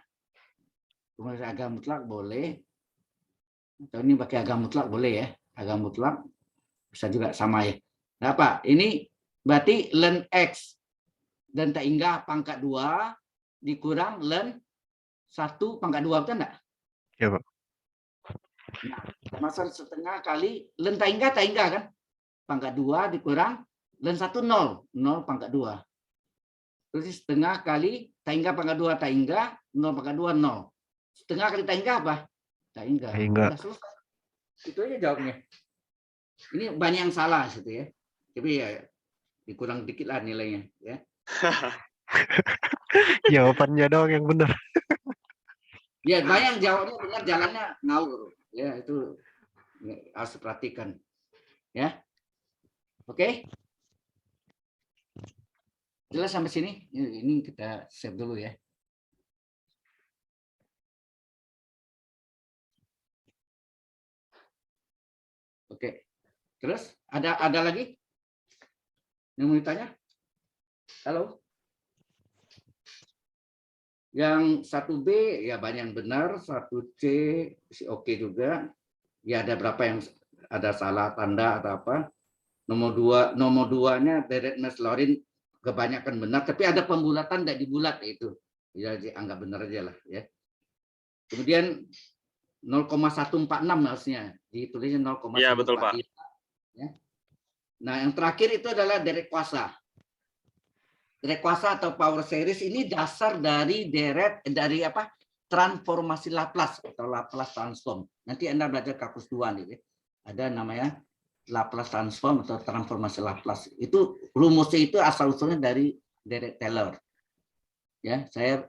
Kemudian harga mutlak boleh atau ini pakai harga mutlak boleh ya. Harga mutlak bisa juga sama ya. Nah, apa? Ini berarti ln X dan tak hingga pangkat 2 dikurang ln 1 pangkat 2 betul enggak? Iya, Pak. Nah, masuk setengah kali ln tak hingga kan? Pangkat 2 dikurang ln 1 0, 0 pangkat 2. Terus setengah kali tak hingga pangkat 2 tak hingga 0 pangkat 2 0. Setengah kali tak hingga apa? Tak hingga. Tak hingga. Sudah selesai. Itu aja jawabnya. Ini banyak yang salah situ ya. Tapi ya dikurang dikit lah nilainya ya. Jawabannya doang yang benar. Ya banyak jawabnya benar jalannya ngawur. Ya itu harus diperhatikan. Ya. Oke. Jelas sampai sini? Ini kita save dulu ya. Oke. Terus ada lagi yang mau ditanya? Halo? Yang 1B ya banyak yang benar, 1C oke juga. Ya ada berapa yang ada salah tanda atau apa. Nomor 2-nya deret Mas-Lorin kebanyakan benar, tapi ada pembulatan tidak dibulat itu. Ya anggap benar aja lah ya. Kemudian 0,146 harusnya ditulisnya 0,145. Iya, betul, Pak. Ya. Nah, yang terakhir itu adalah deret kuasa. Deret kuasa atau power series ini dasar dari transformasi Laplace atau Laplace transform. Nanti Anda belajar kakus 2 nih. Ada namanya Laplace transform atau transformasi Laplace. Itu rumusnya itu asal usulnya dari deret Taylor. Ya, saya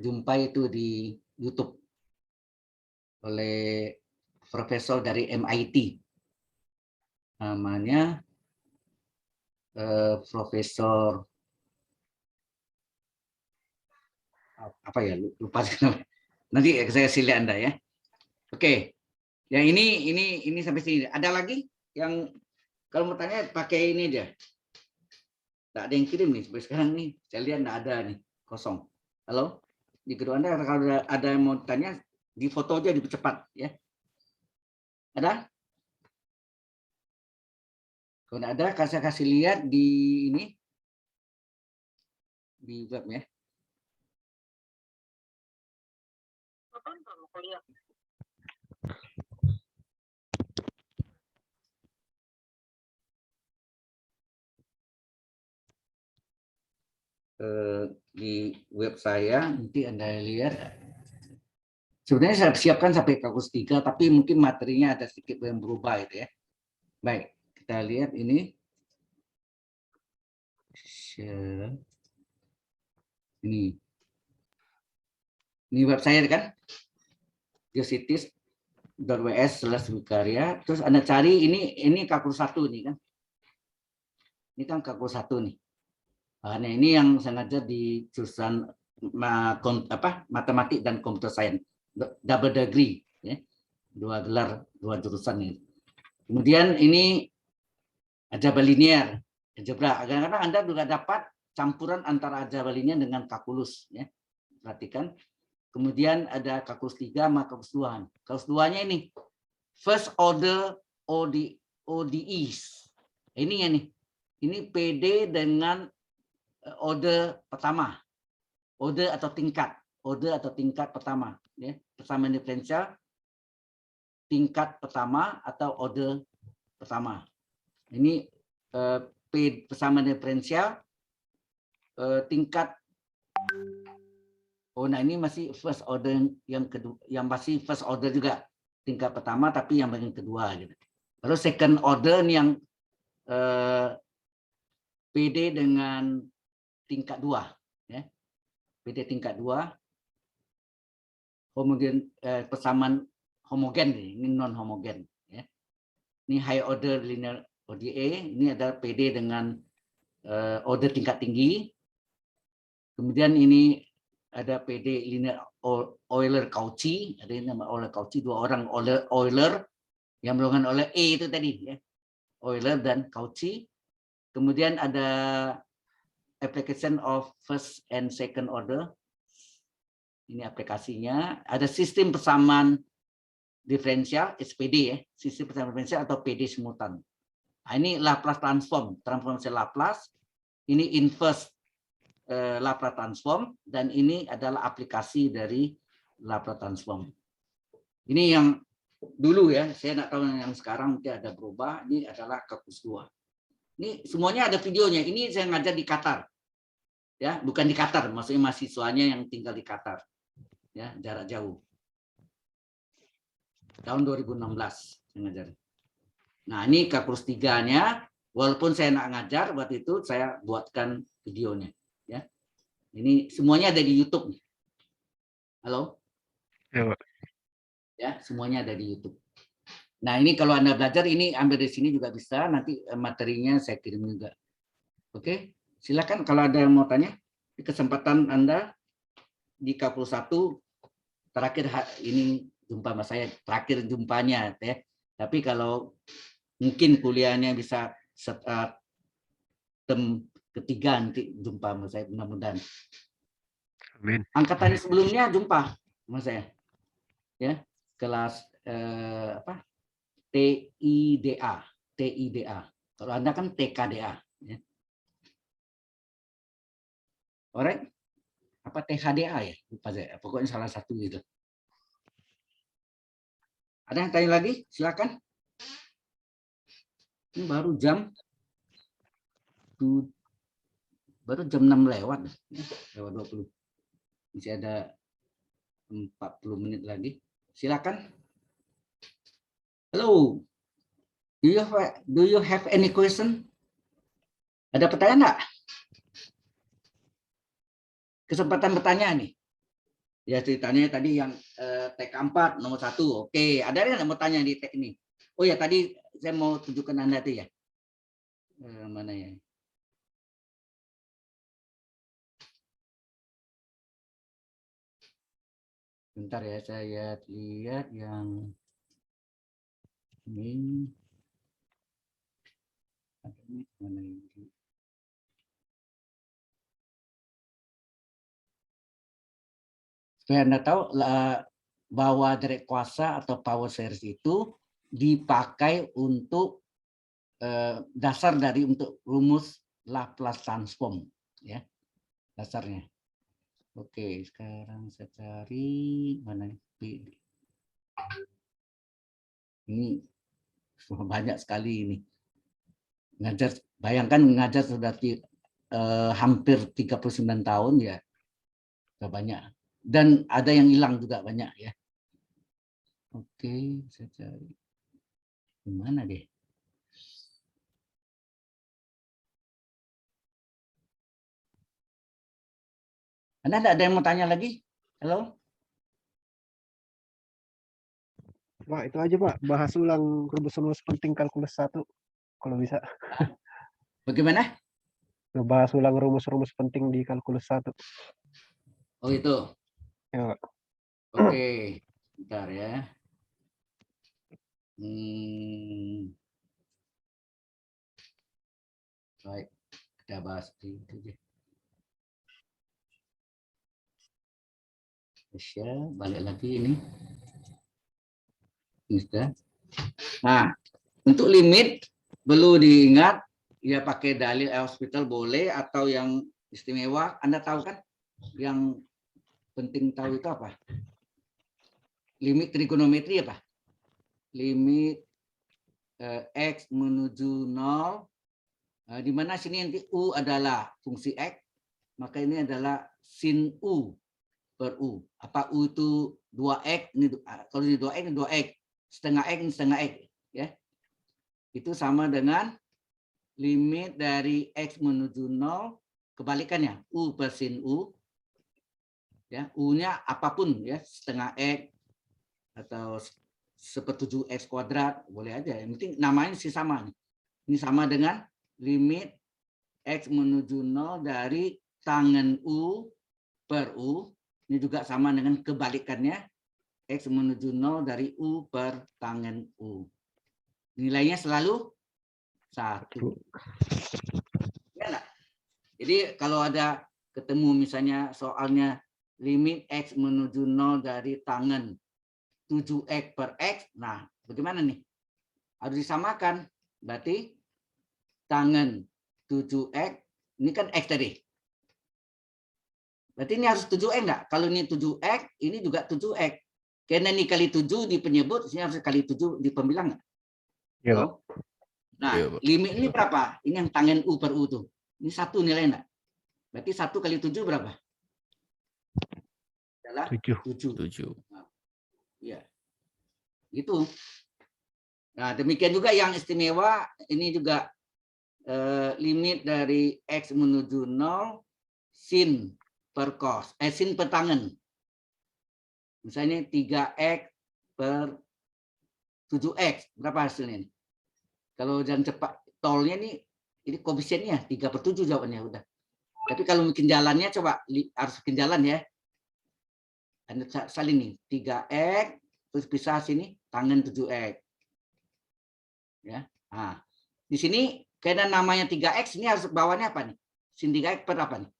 jumpai itu di YouTube oleh profesor dari MIT. Namanya Profesor apa ya, lupa nanti saya kasih lihat Anda ya. Oke, yang ini sampai sini. Ada lagi yang kalau mau tanya pakai ini aja. Tidak ada yang kirim nih sampai sekarang nih. Saya lihat tidak ada nih, kosong. Halo, di kedua Anda kalau ada yang mau tanya di foto aja dipercepat ya. Ada? Kalau tidak ada, saya kasih lihat di ini di web ya. Di web saya nanti Anda lihat Sebenarnya saya siapkan sampai kalkulus 3, tapi mungkin materinya ada sedikit yang berubah itu ya. Baik, kita lihat ini. Share. Ini web saya kan, geocities.ws/wikarya. Terus Anda cari ini kalkulus 1 nih kan. Ini kan kalkulus 1 nih. Nah, ini yang sengaja di jurusan matematik dan computer science, double degree ya. 2 gelar, 2 jurusan ini. Kemudian ini algebra linear, algebra. Kadang-kadang Anda juga dapat campuran antara algebra linear dengan kalkulus ya. Perhatikan. Kemudian ada kalkulus 3 sama kalkulus 2. Kalkulus 2-nya ini first order ODEs. Ini ya nih. Ini PD dengan order pertama. Order atau tingkat. Order atau tingkat pertama ya. Persamaan diferensial tingkat pertama atau order pertama. Ini persamaan diferensial tingkat. Oh, nah ini masih first order yang kedua, yang masih first order juga tingkat pertama, tapi yang bagian kedua gitu. Lalu second order ini yang PD dengan tingkat 2, ya. PD tingkat 2, homogen persamaan homogen ini non homogen, ya. Ini high order linear ODE, ini adalah PD dengan order tingkat tinggi. Kemudian ini ada PD linear Euler-Cauchy, ada yang nama Euler-Cauchy, 2 orang Euler yang berhubungan oleh E itu tadi ya. Euler dan Cauchy. Kemudian ada application of first and second order. Ini aplikasinya. Ada sistem persamaan diferensial SPD ya, sistem persamaan diferensial atau PD simultan. Nah, ini Laplace transform, transformasi Laplace. Ini inverse Laplace transform, dan ini adalah aplikasi dari Laplace transform. Ini yang dulu ya, saya nggak tahu yang sekarang mungkin ada berubah. Ini adalah kalkulus 2. Ini semuanya ada videonya. Ini saya ngajar di Qatar, ya, bukan di Qatar, maksudnya mahasiswanya yang tinggal di Qatar, ya, jarak jauh. Tahun 2016 saya ngajar. Nah ini kalkulus 3-nya, walaupun saya nggak ngajar waktu itu, saya buatkan videonya. Ya, ini semuanya ada di YouTube. Halo? Ya, Pak. Ya, semuanya ada di YouTube. Nah, ini kalau Anda belajar, ini ambil dari sini juga bisa. Nanti materinya saya kirim juga. Oke, silakan kalau ada yang mau tanya. Di kesempatan Anda di kalkulus 1 terakhir ini jumpa sama saya, terakhir jumpanya, ya. Tapi kalau mungkin kuliahnya bisa term ketiga nanti jumpa sama saya, mudah-mudahan. Amin. Angkatan sebelumnya jumpa sama saya, ya, kelas TIDA. Kalau Anda kan TKDA, ya. Alright, apa THDA ya? Lupa saya. Pokoknya salah satu gitu. Ada yang tanya lagi? Silakan. Ini baru jam 6 lewat, lewat 20. Masih ada 40 menit lagi. Silakan. Halo. Do you have any question? Ada pertanyaan enggak? Kesempatan bertanya nih. Ya ceritanya tadi yang TK4 nomor 1. Oke, ada yang mau tanya di TK ini? Oh ya, tadi saya mau tunjukkan Anda tuh ya. Mana ya? Bentar ya, saya lihat yang ini. Mana ini? Supaya Anda tahu bahwa direct kuasa atau power series itu dipakai untuk dasar dari untuk rumus Laplace transform, ya, dasarnya. Oke, sekarang saya cari mana ini banyak sekali ini. Ngajar, bayangkan ngajar sudah hampir 39 tahun ya, sudah banyak. Dan ada yang hilang juga banyak ya. Oke, saya cari. Gimana deh? Anda ada yang mau tanya lagi? Halo? Pak, itu aja Pak, bahas ulang rumus-rumus penting kalkulus 1 kalau bisa. Bagaimana? Bahas ulang rumus-rumus penting di kalkulus 1. Oh itu. Ya, Pak. Oke, bentar ya. Baik, kita bahas itu aja. Balik lagi ini. Nah, untuk limit perlu diingat ya pakai dalil hospital boleh atau yang istimewa. Anda tahu kan? Yang penting tahu itu apa? Limit trigonometri apa? Limit X menuju 0. Di mana sini nanti U adalah fungsi X, maka ini adalah sin U per U. Apa U itu 2X? Ini, kalau ini 2X, ini 2X. Setengah X, ini setengah X. Ya. Itu sama dengan limit dari X menuju 0, kebalikannya, U per sin U. Ya, U-nya apapun, ya, setengah X, atau 1/7 X kuadrat, boleh aja. Yang penting namanya sih sama. Ini sama dengan limit X menuju 0 dari tangen U per U. Ini juga sama dengan kebalikannya. X menuju 0 dari U per tangen U. Nilainya selalu 1. Ya, jadi kalau ada ketemu misalnya soalnya limit X menuju 0 dari tangen 7X per X. Nah, bagaimana nih? Harus disamakan. Berarti tangen 7X, ini kan X tadi. Berarti ini harus 7X enggak? Kalau ini 7X, ini juga 7X. Karena ini kali 7 di penyebut, ini harus kali 7 di pembilang enggak? Iya, Pak. Nah, Iya, Pak. limit ini berapa? Ini yang tangen U per U tuh. Ini 1 nilai enggak? Berarti 1 kali 7 berapa? Adalah 7. 7. 7. Ya. Gitu. Nah, demikian juga yang istimewa, ini juga limit dari X menuju 0 sin per cos, sin per tangen. Misalnya 3X per 7X, berapa hasilnya ini? Kalau jalan cepat tolnya ini koefisiennya 3/7 jawabannya udah. Tapi kalau bikin jalannya coba harus bikin jalan ya. Anda salin nih 3X terus pisah sini tangen 7X. Ya. Nah, di sini karena namanya 3X ini harus bawahnya apa nih? Sin 3X per apa nih?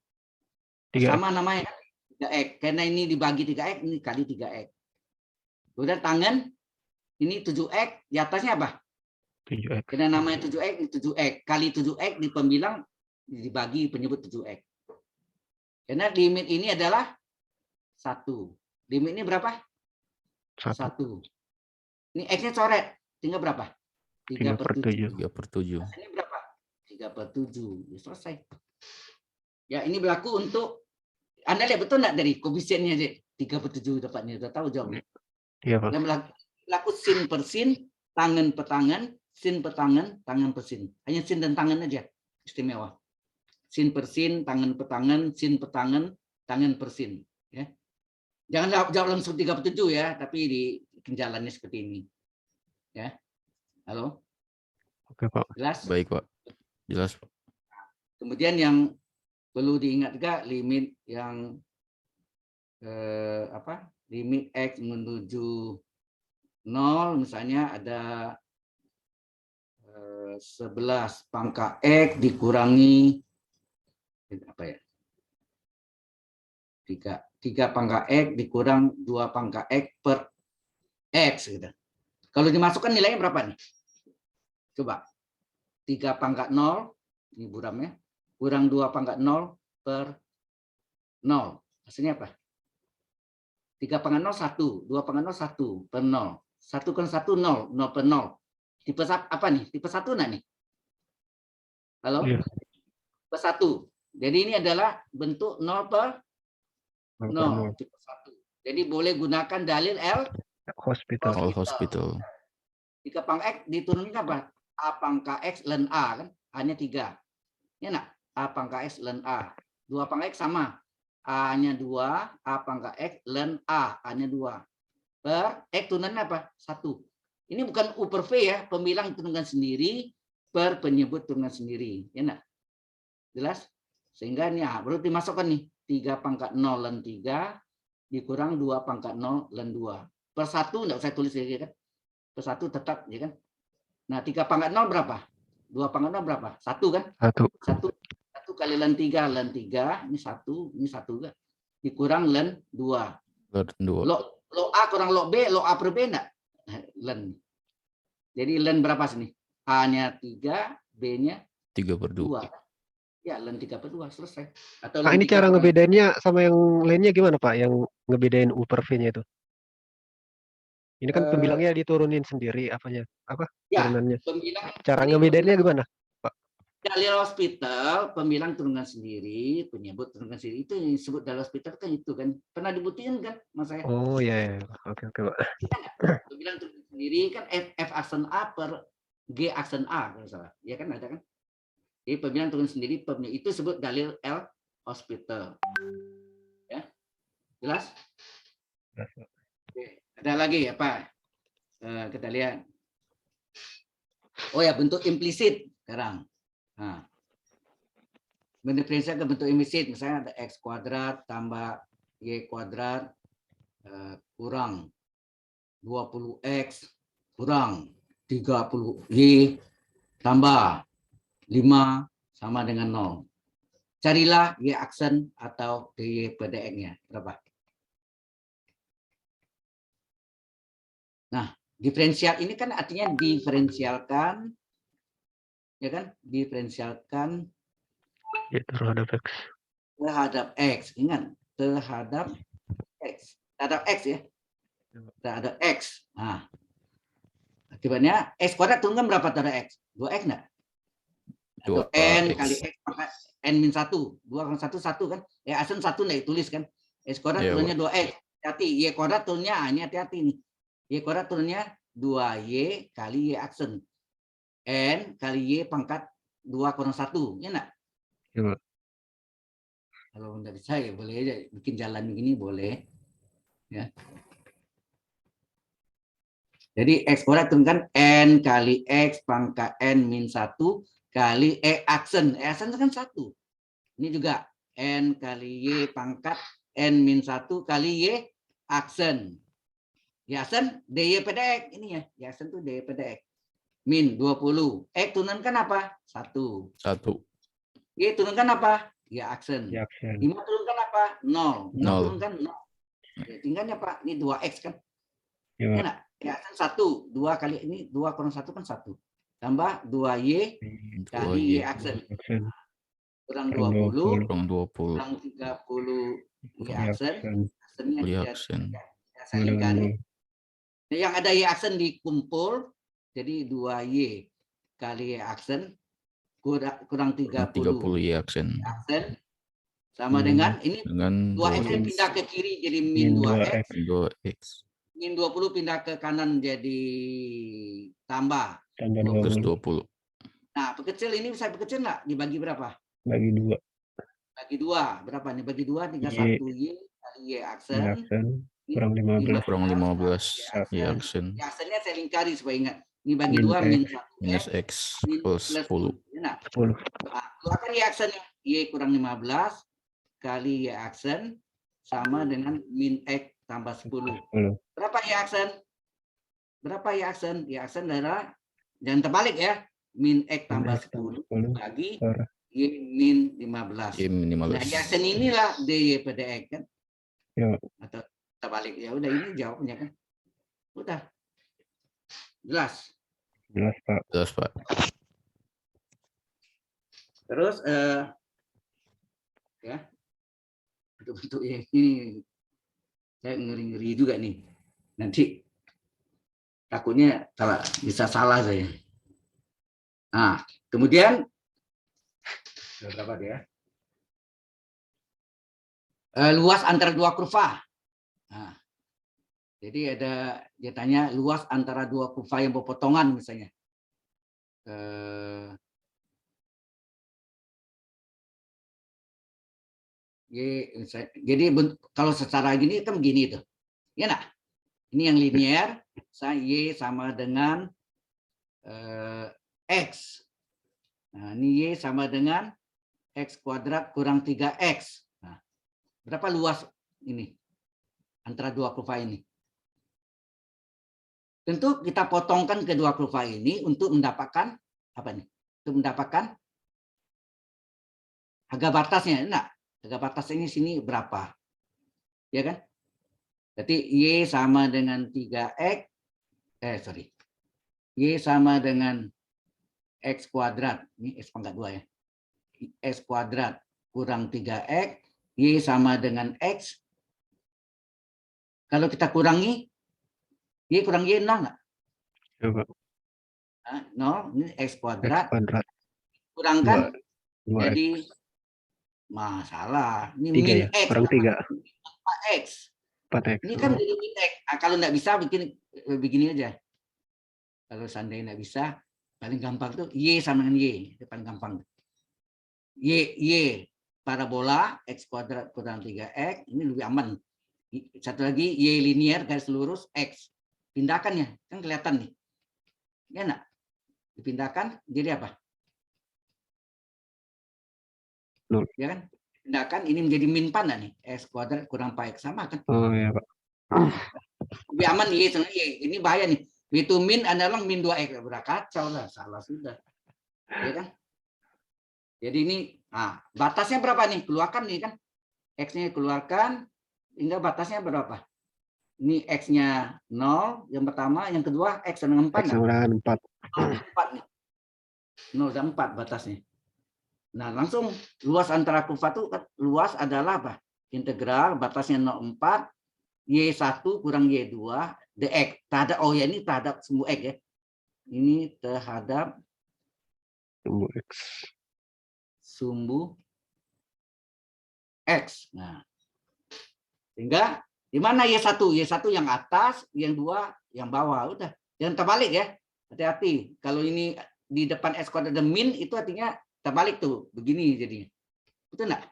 3X. Sama namanya 3X. Karena ini dibagi 3X, ini kali 3X. Kemudian tangen ini 7X, di atasnya apa? 7X. Karena namanya 7X, ini 7X. Kali 7X di pembilang dibagi penyebut 7X. Karena limit ini adalah 1. Limit ini berapa? 1. Ini X-nya coret. Tinggal berapa? 3/7. 3/7. Ini berapa? 3/7. Ya, selesai. Ya, ini berlaku untuk Anda lihat betul enggak dari koefisiennya 3/7 dapatnya, sudah tahu jawabnya. Iya, Pak. Dan berlaku sin per sin, tangen per tangen, sin per tangen, tangen per sin. Hanya sin dan tangen aja. Istimewa. Sin per sin, tangen per tangen, sin per tangen, tangen per sin. Ya. Jangan jawab langsung 3/7 ya, tapi di jalannya seperti ini. Ya. Halo? Oke, Pak. Jelas? Baik, Pak. Jelas, Pak. Kemudian yang perlu diingat juga limit yang limit X menuju 0 misalnya ada 11 pangkat X dikurangi apa ya? 3 pangkat X dikurang 2 pangkat X per X gitu. Kalau dimasukkan nilainya berapa nih? Coba. 3 pangkat 0 ini buramnya kurang 2 pangkat 0 per 0. Hasilnya apa? 3 pangkat 0 1, 2 pangkat 0 1 per 0. 1 kan 1 0, 0 per 0. Tipe apa nih? Tipe 1 enggak nih? Halo? Iya. Tipe 1. Jadi ini adalah bentuk 0 per 0, tipe 1. Jadi boleh gunakan dalil Hospital. All hospital. 3 pangkat X diturunkan apa? A pangkat X ln A kan? A-nya 3. Ya nak? A pangkat X ln A. 2 pangkat X sama. A-nya 2, A pangkat X ln A, A-nya 2. Per X turunannya apa? 1. Ini bukan U per V ya, pembilang turunkan sendiri per penyebut turunkan sendiri. Ya nak? Jelas? Sehingga ini baru dimasukkan nih. 3 pangkat 0 ln 3 dikurang 2 pangkat 0 ln 2. Per 1 enggak usah tulis lagi kan? Per 1 tetap ya kan? Nah, 3 pangkat 0 berapa? 2 pangkat 0 berapa? 1 kan? 1. 1 kali ln 3, ini 1 kan? Dikurang ln 2. Ln 2. Log A kurang log B, log A per B enggak? Ln. Jadi ln berapa sini? A-nya 3, B-nya 3/2. 2. Ya, ln 3/2 selesai. Atau Nah, ln ini 3 cara kurang- ngebedainnya sama yang lainnya gimana, Pak? Yang ngebedain U per V-nya itu? Ini kan pembilangnya diturunin sendiri apanya? Apa? Ya, Turunannya. pembilang Cara ini ngebedainnya pembilang- gimana? Dalil hospital, pembilang turunkan sendiri, penyebut turunkan sendiri. Itu yang disebut dalil hospital kan itu kan. Pernah dibuktikan kan, Mas saya? Oh ya. Oke, Pak. Pembilang turunkan sendiri kan F aksen A per G aksen A kalau salah. Ya kan ada kan? Jadi pembilang turun sendiri, itu disebut dalil L hospital. Ya. Jelas? Oke. Ada lagi apa? Kita lihat. Oh ya, bentuk implisit sekarang. Nah, mendiferensiasi ke bentuk implisit, misalnya ada X kuadrat tambah Y kuadrat kurang 20X kurang 30Y tambah 5 sama dengan 0. Carilah Y aksen atau DY pada X-nya. Berapa? Nah, diferensial ini kan artinya diferensialkan, ya kan? Diferensialkan Ya, terhadap X. terhadap X. Ingat, terhadap X. Terhadap X ya. Terhadap X. Nah, akibatnya X kuadrat turunkan berapa terhadap X? 2X enggak? Atau 2X. N kali X maka N-1. 2 kali 1, 1 kan? Ya, asal 1 enggak ditulis kan? X kuadrat Iya, turunnya 2X. Hati-hati, Y kuadrat turunnya, ini hati-hati nih. Y kuadrat turunnya 2Y kali Y aksen. N kali Y pangkat 2 kurang 1. Ya enggak? Iya. Kalau dari saya boleh aja bikin jalan begini boleh. Ya. Jadi X kuadrat turunkan N kali X pangkat N min 1 kali E aksen. E aksen kan 1. Ini juga N kali Y pangkat N min 1 kali Y aksen. Y aksen DY pada X. Ini ya. Y aksen itu DY pada X. Min 20. X turunkan apa? 1. 1. Y turunkan apa? Y aksen. Ya, aksen. 5 turunkan apa? 0. 0 Nol. turunkan 0. Ya, tinggalnya Pak, ini 2X kan. Ya, Ya, nak? Ya kan 1. 2 kali ini 2 kurang 1 kan 1. Tambah 2Y kali Y aksen. aksen. Kurang Kurang 20. Kurang 20. Kurang 30 Y Ya, aksen. aksen. Aksennya Y kita aksen. saya lingkari. Nah, yang ada Y aksen dikumpul. Jadi 2Y kali Y aksen. Kurang 30 30 Y aksen. aksen. Sama dengan ini Dengan 2X 2X. pindah ke kiri jadi min Min 2X. 2X. Min 20 pindah ke kanan jadi tambah. Tambah Plus 20. 20. Nah, perkecil ini bisa perkecil nggak? Dibagi berapa? Bagi 2. Bagi 2. Berapa nih? Bagi 2 tinggal Y. 1 Y kali Y Ya, aksen. aksen. Kurang 15. Kurang 15 Y Y aksen. aksennya saya lingkari supaya ingat. Ini bagi Min 2 min 1 Minus X X min plus 10. Nah, 10. keluarkan Y aksennya. Y kurang 15 kali Y aksen sama dengan min X tambah 10. 10. Berapa Y aksen? Berapa Y aksen? Y aksen adalah, jangan terbalik ya. Min X tambah 10 bagi Per. Y min 15. Y min Nah, Y aksen inilah DY pada X kan? Ya. Atau terbalik. Ya udah, ini jawabnya kan. Udah. Jelas. Jelas, Pak. Jelas, Pak. Terus ya. Bentuk-bentuk ini saya ngeri-ngeri juga nih. Nanti takutnya bisa salah saya. Nah, kemudian berapa dia? Luas antara dua kurva. Nah, Jadi dia tanya luas antara dua kufa yang berpotongan misalnya. Jadi kalau secara gini kan begini tuh. Ya nak? Ini yang linear, Y sama dengan X. Nah, ini Y sama dengan X kuadrat kurang 3X. Nah, berapa luas ini antara dua kurva ini? Tentu kita potongkan kedua kurva ini untuk mendapatkan apa nih? Untuk mendapatkan harga batasnya. Nah, harga batas ini sini berapa? Ya kan? Berarti Y sama dengan 3X. Y sama dengan X kuadrat. Ini X pangkat 2 ya. X kuadrat kurang 3X. Y sama dengan X. Kalau kita kurangi, Y kurang Y 0 nggak? Coba. 0, ini X X kuadrat. kuadrat. Kurangkan, 2X. jadi masalah. Ini 3 min ya? X. Kurang 3. 4X. 4X. Ini kan jadi min X. Nah, kalau nggak bisa, begini aja. Kalau seandainya nggak bisa, paling gampang tuh Y sama dengan Y. Itu paling gampang. Y parabola, X kuadrat kurang 3X. Ini lebih aman. Satu lagi, Y linear, garis lurus, X. Pindahkan ya, kan kelihatan nih. Ya enggak? Dipindahkan, jadi apa? 0. Ya kan? Pindahkan, ini menjadi min pan nih. X kuadrat kurang 4X. Sama kan? Oh ya Pak. Lebih aman Y sama Y. Ini bahaya nih. Itu min adalah min 2X. Kacau lah, salah sudah. Ya kan? Jadi ini, batasnya berapa nih? Keluarkan nih kan. X-nya keluarkan, hingga batasnya berapa? Ini X-nya 0, yang pertama. Yang kedua, X sama dengan 4. X sama dengan 4. 4 nih. 0 dan 4 batasnya. Nah, langsung luas antara kurva itu, luas adalah apa? Integral, batasnya 0,4, Y1 kurang Y2, dx. Terhadap, oh ya ini terhadap sumbu X ya. Ini terhadap Sumbu X. Sumbu X. Nah, sehingga di mana Y1? Y1 yang atas, yang 2 yang bawah. Udah, jangan terbalik ya. Hati-hati. Kalau ini di depan X kuadrat ada min, itu artinya terbalik tuh. Begini jadinya. Betul enggak?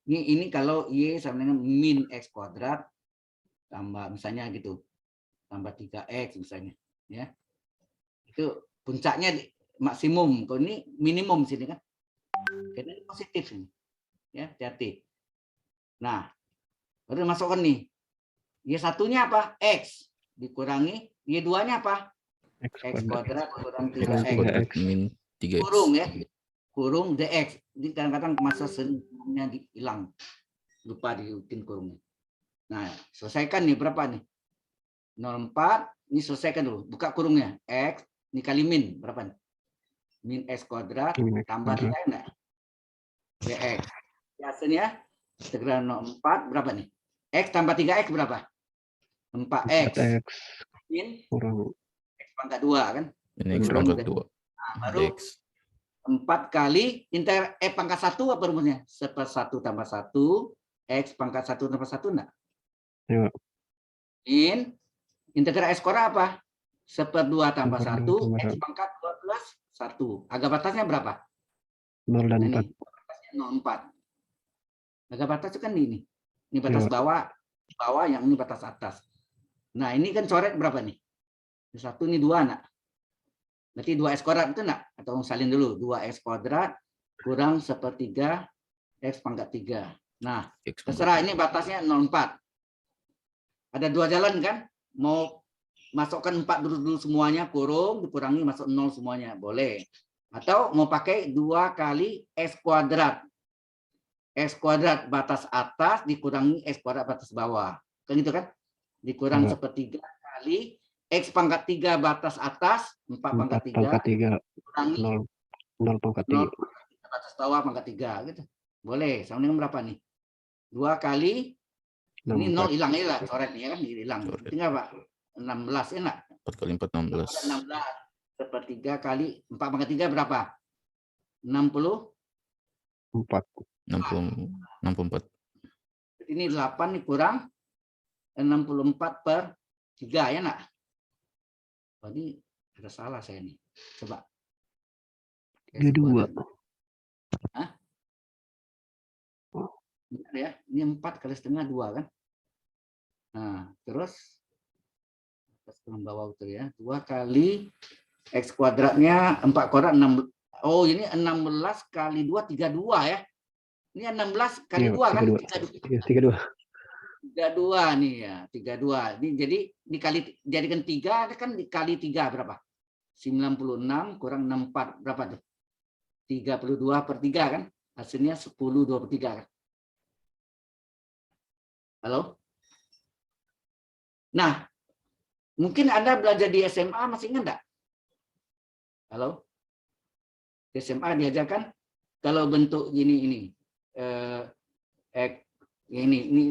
Ini kalau Y sama dengan min X kuadrat tambah misalnya gitu. Tambah 3X misalnya. Ya. Itu puncaknya maksimum. Kalau ini minimum sini kan. Karena ini positif ini. Ya, hati-hati. Nah, baru masukkan nih. Y1-nya apa? X dikurangi Y2-nya apa? X kuadrat kurang 3X. Min 3X. Kurung ya. Kurung dx. Ini kadang-kadang masa sebelumnya hilang. Lupa diutin kurungnya. Nah, selesaikan nih berapa nih? 0,4. Ini selesaikan dulu. Buka kurungnya. X. Ini kali min. Berapa nih? Min X kuadrat. Tambah 3 enggak? Dx. Hasilnya integral 0,4 berapa nih? X tambah 3X berapa? 4X. 4X. Min Kurang X pangkat 2 kan? Ini X pangkat 2. Nah, baru 4 kali integral pangkat 1 apa rumusnya? 1 tambah 1 X pangkat 1 tambah 1 enggak? Ya. Min integral X kuadrat apa? 1/2 tambah 1 1 X pangkat 2 plus 1. Harga batasnya berapa? 0 dan 4. Batasnya 0,4. Harga batas itu kan ini. Ini batas bawah, yang ini batas atas. Nah, ini kan coret berapa nih? Ini 1, ini 2 nak. Berarti 2X kuadrat itu nak? Atau salin dulu. 2X kuadrat kurang 1/3 X pangkat 3. Nah, terserah ini batasnya 0,4. Ada 2 jalan kan? Mau masukkan 4 dulu semuanya, kurung, dikurangi masuk 0 semuanya. Boleh. Atau mau pakai 2 kali X kuadrat. X kuadrat batas atas dikurangi X kuadrat batas bawah. Kan gitu kan? Dikurang 1/3 kali X pangkat 3 batas atas, 4 pangkat 3, kurangi 0 pangkat 3. Batas bawah pangkat 3 gitu. Boleh. Sama dengan berapa nih? 2 kali ini 0 hilang ya lah, coret nih ya kan hilang. Tinggal Pak. 16 ya enggak? 4 kali 4 16. 16. 1/3 kali 4 pangkat 3 berapa? 64. 64. Ini 8 nih kurang 64/3. 3 ya nak? Oh, ini ada salah saya nih. Coba. X 32. kuadrat. Hah? Benar ya, ini 4 kali setengah 2 kan? Nah, terus atas kurang bawah itu ya, 2 kali X kuadratnya 4 kuadrat 6. Oh, ini 16 kali 2 32 ya. Ini 16 kali Iya, 2 kan? 32. 32. Iya, 32. 32 nih ya, 32. Ini jadi dikali jadikan 3 kan dikali 3 berapa? 96 kurang 64 berapa tuh? 32/3 kan? Hasilnya 10/23 kan? Halo? Nah, mungkin Anda belajar di SMA masih ingat enggak? Halo? Di SMA diajarkan kalau bentuk gini ini ini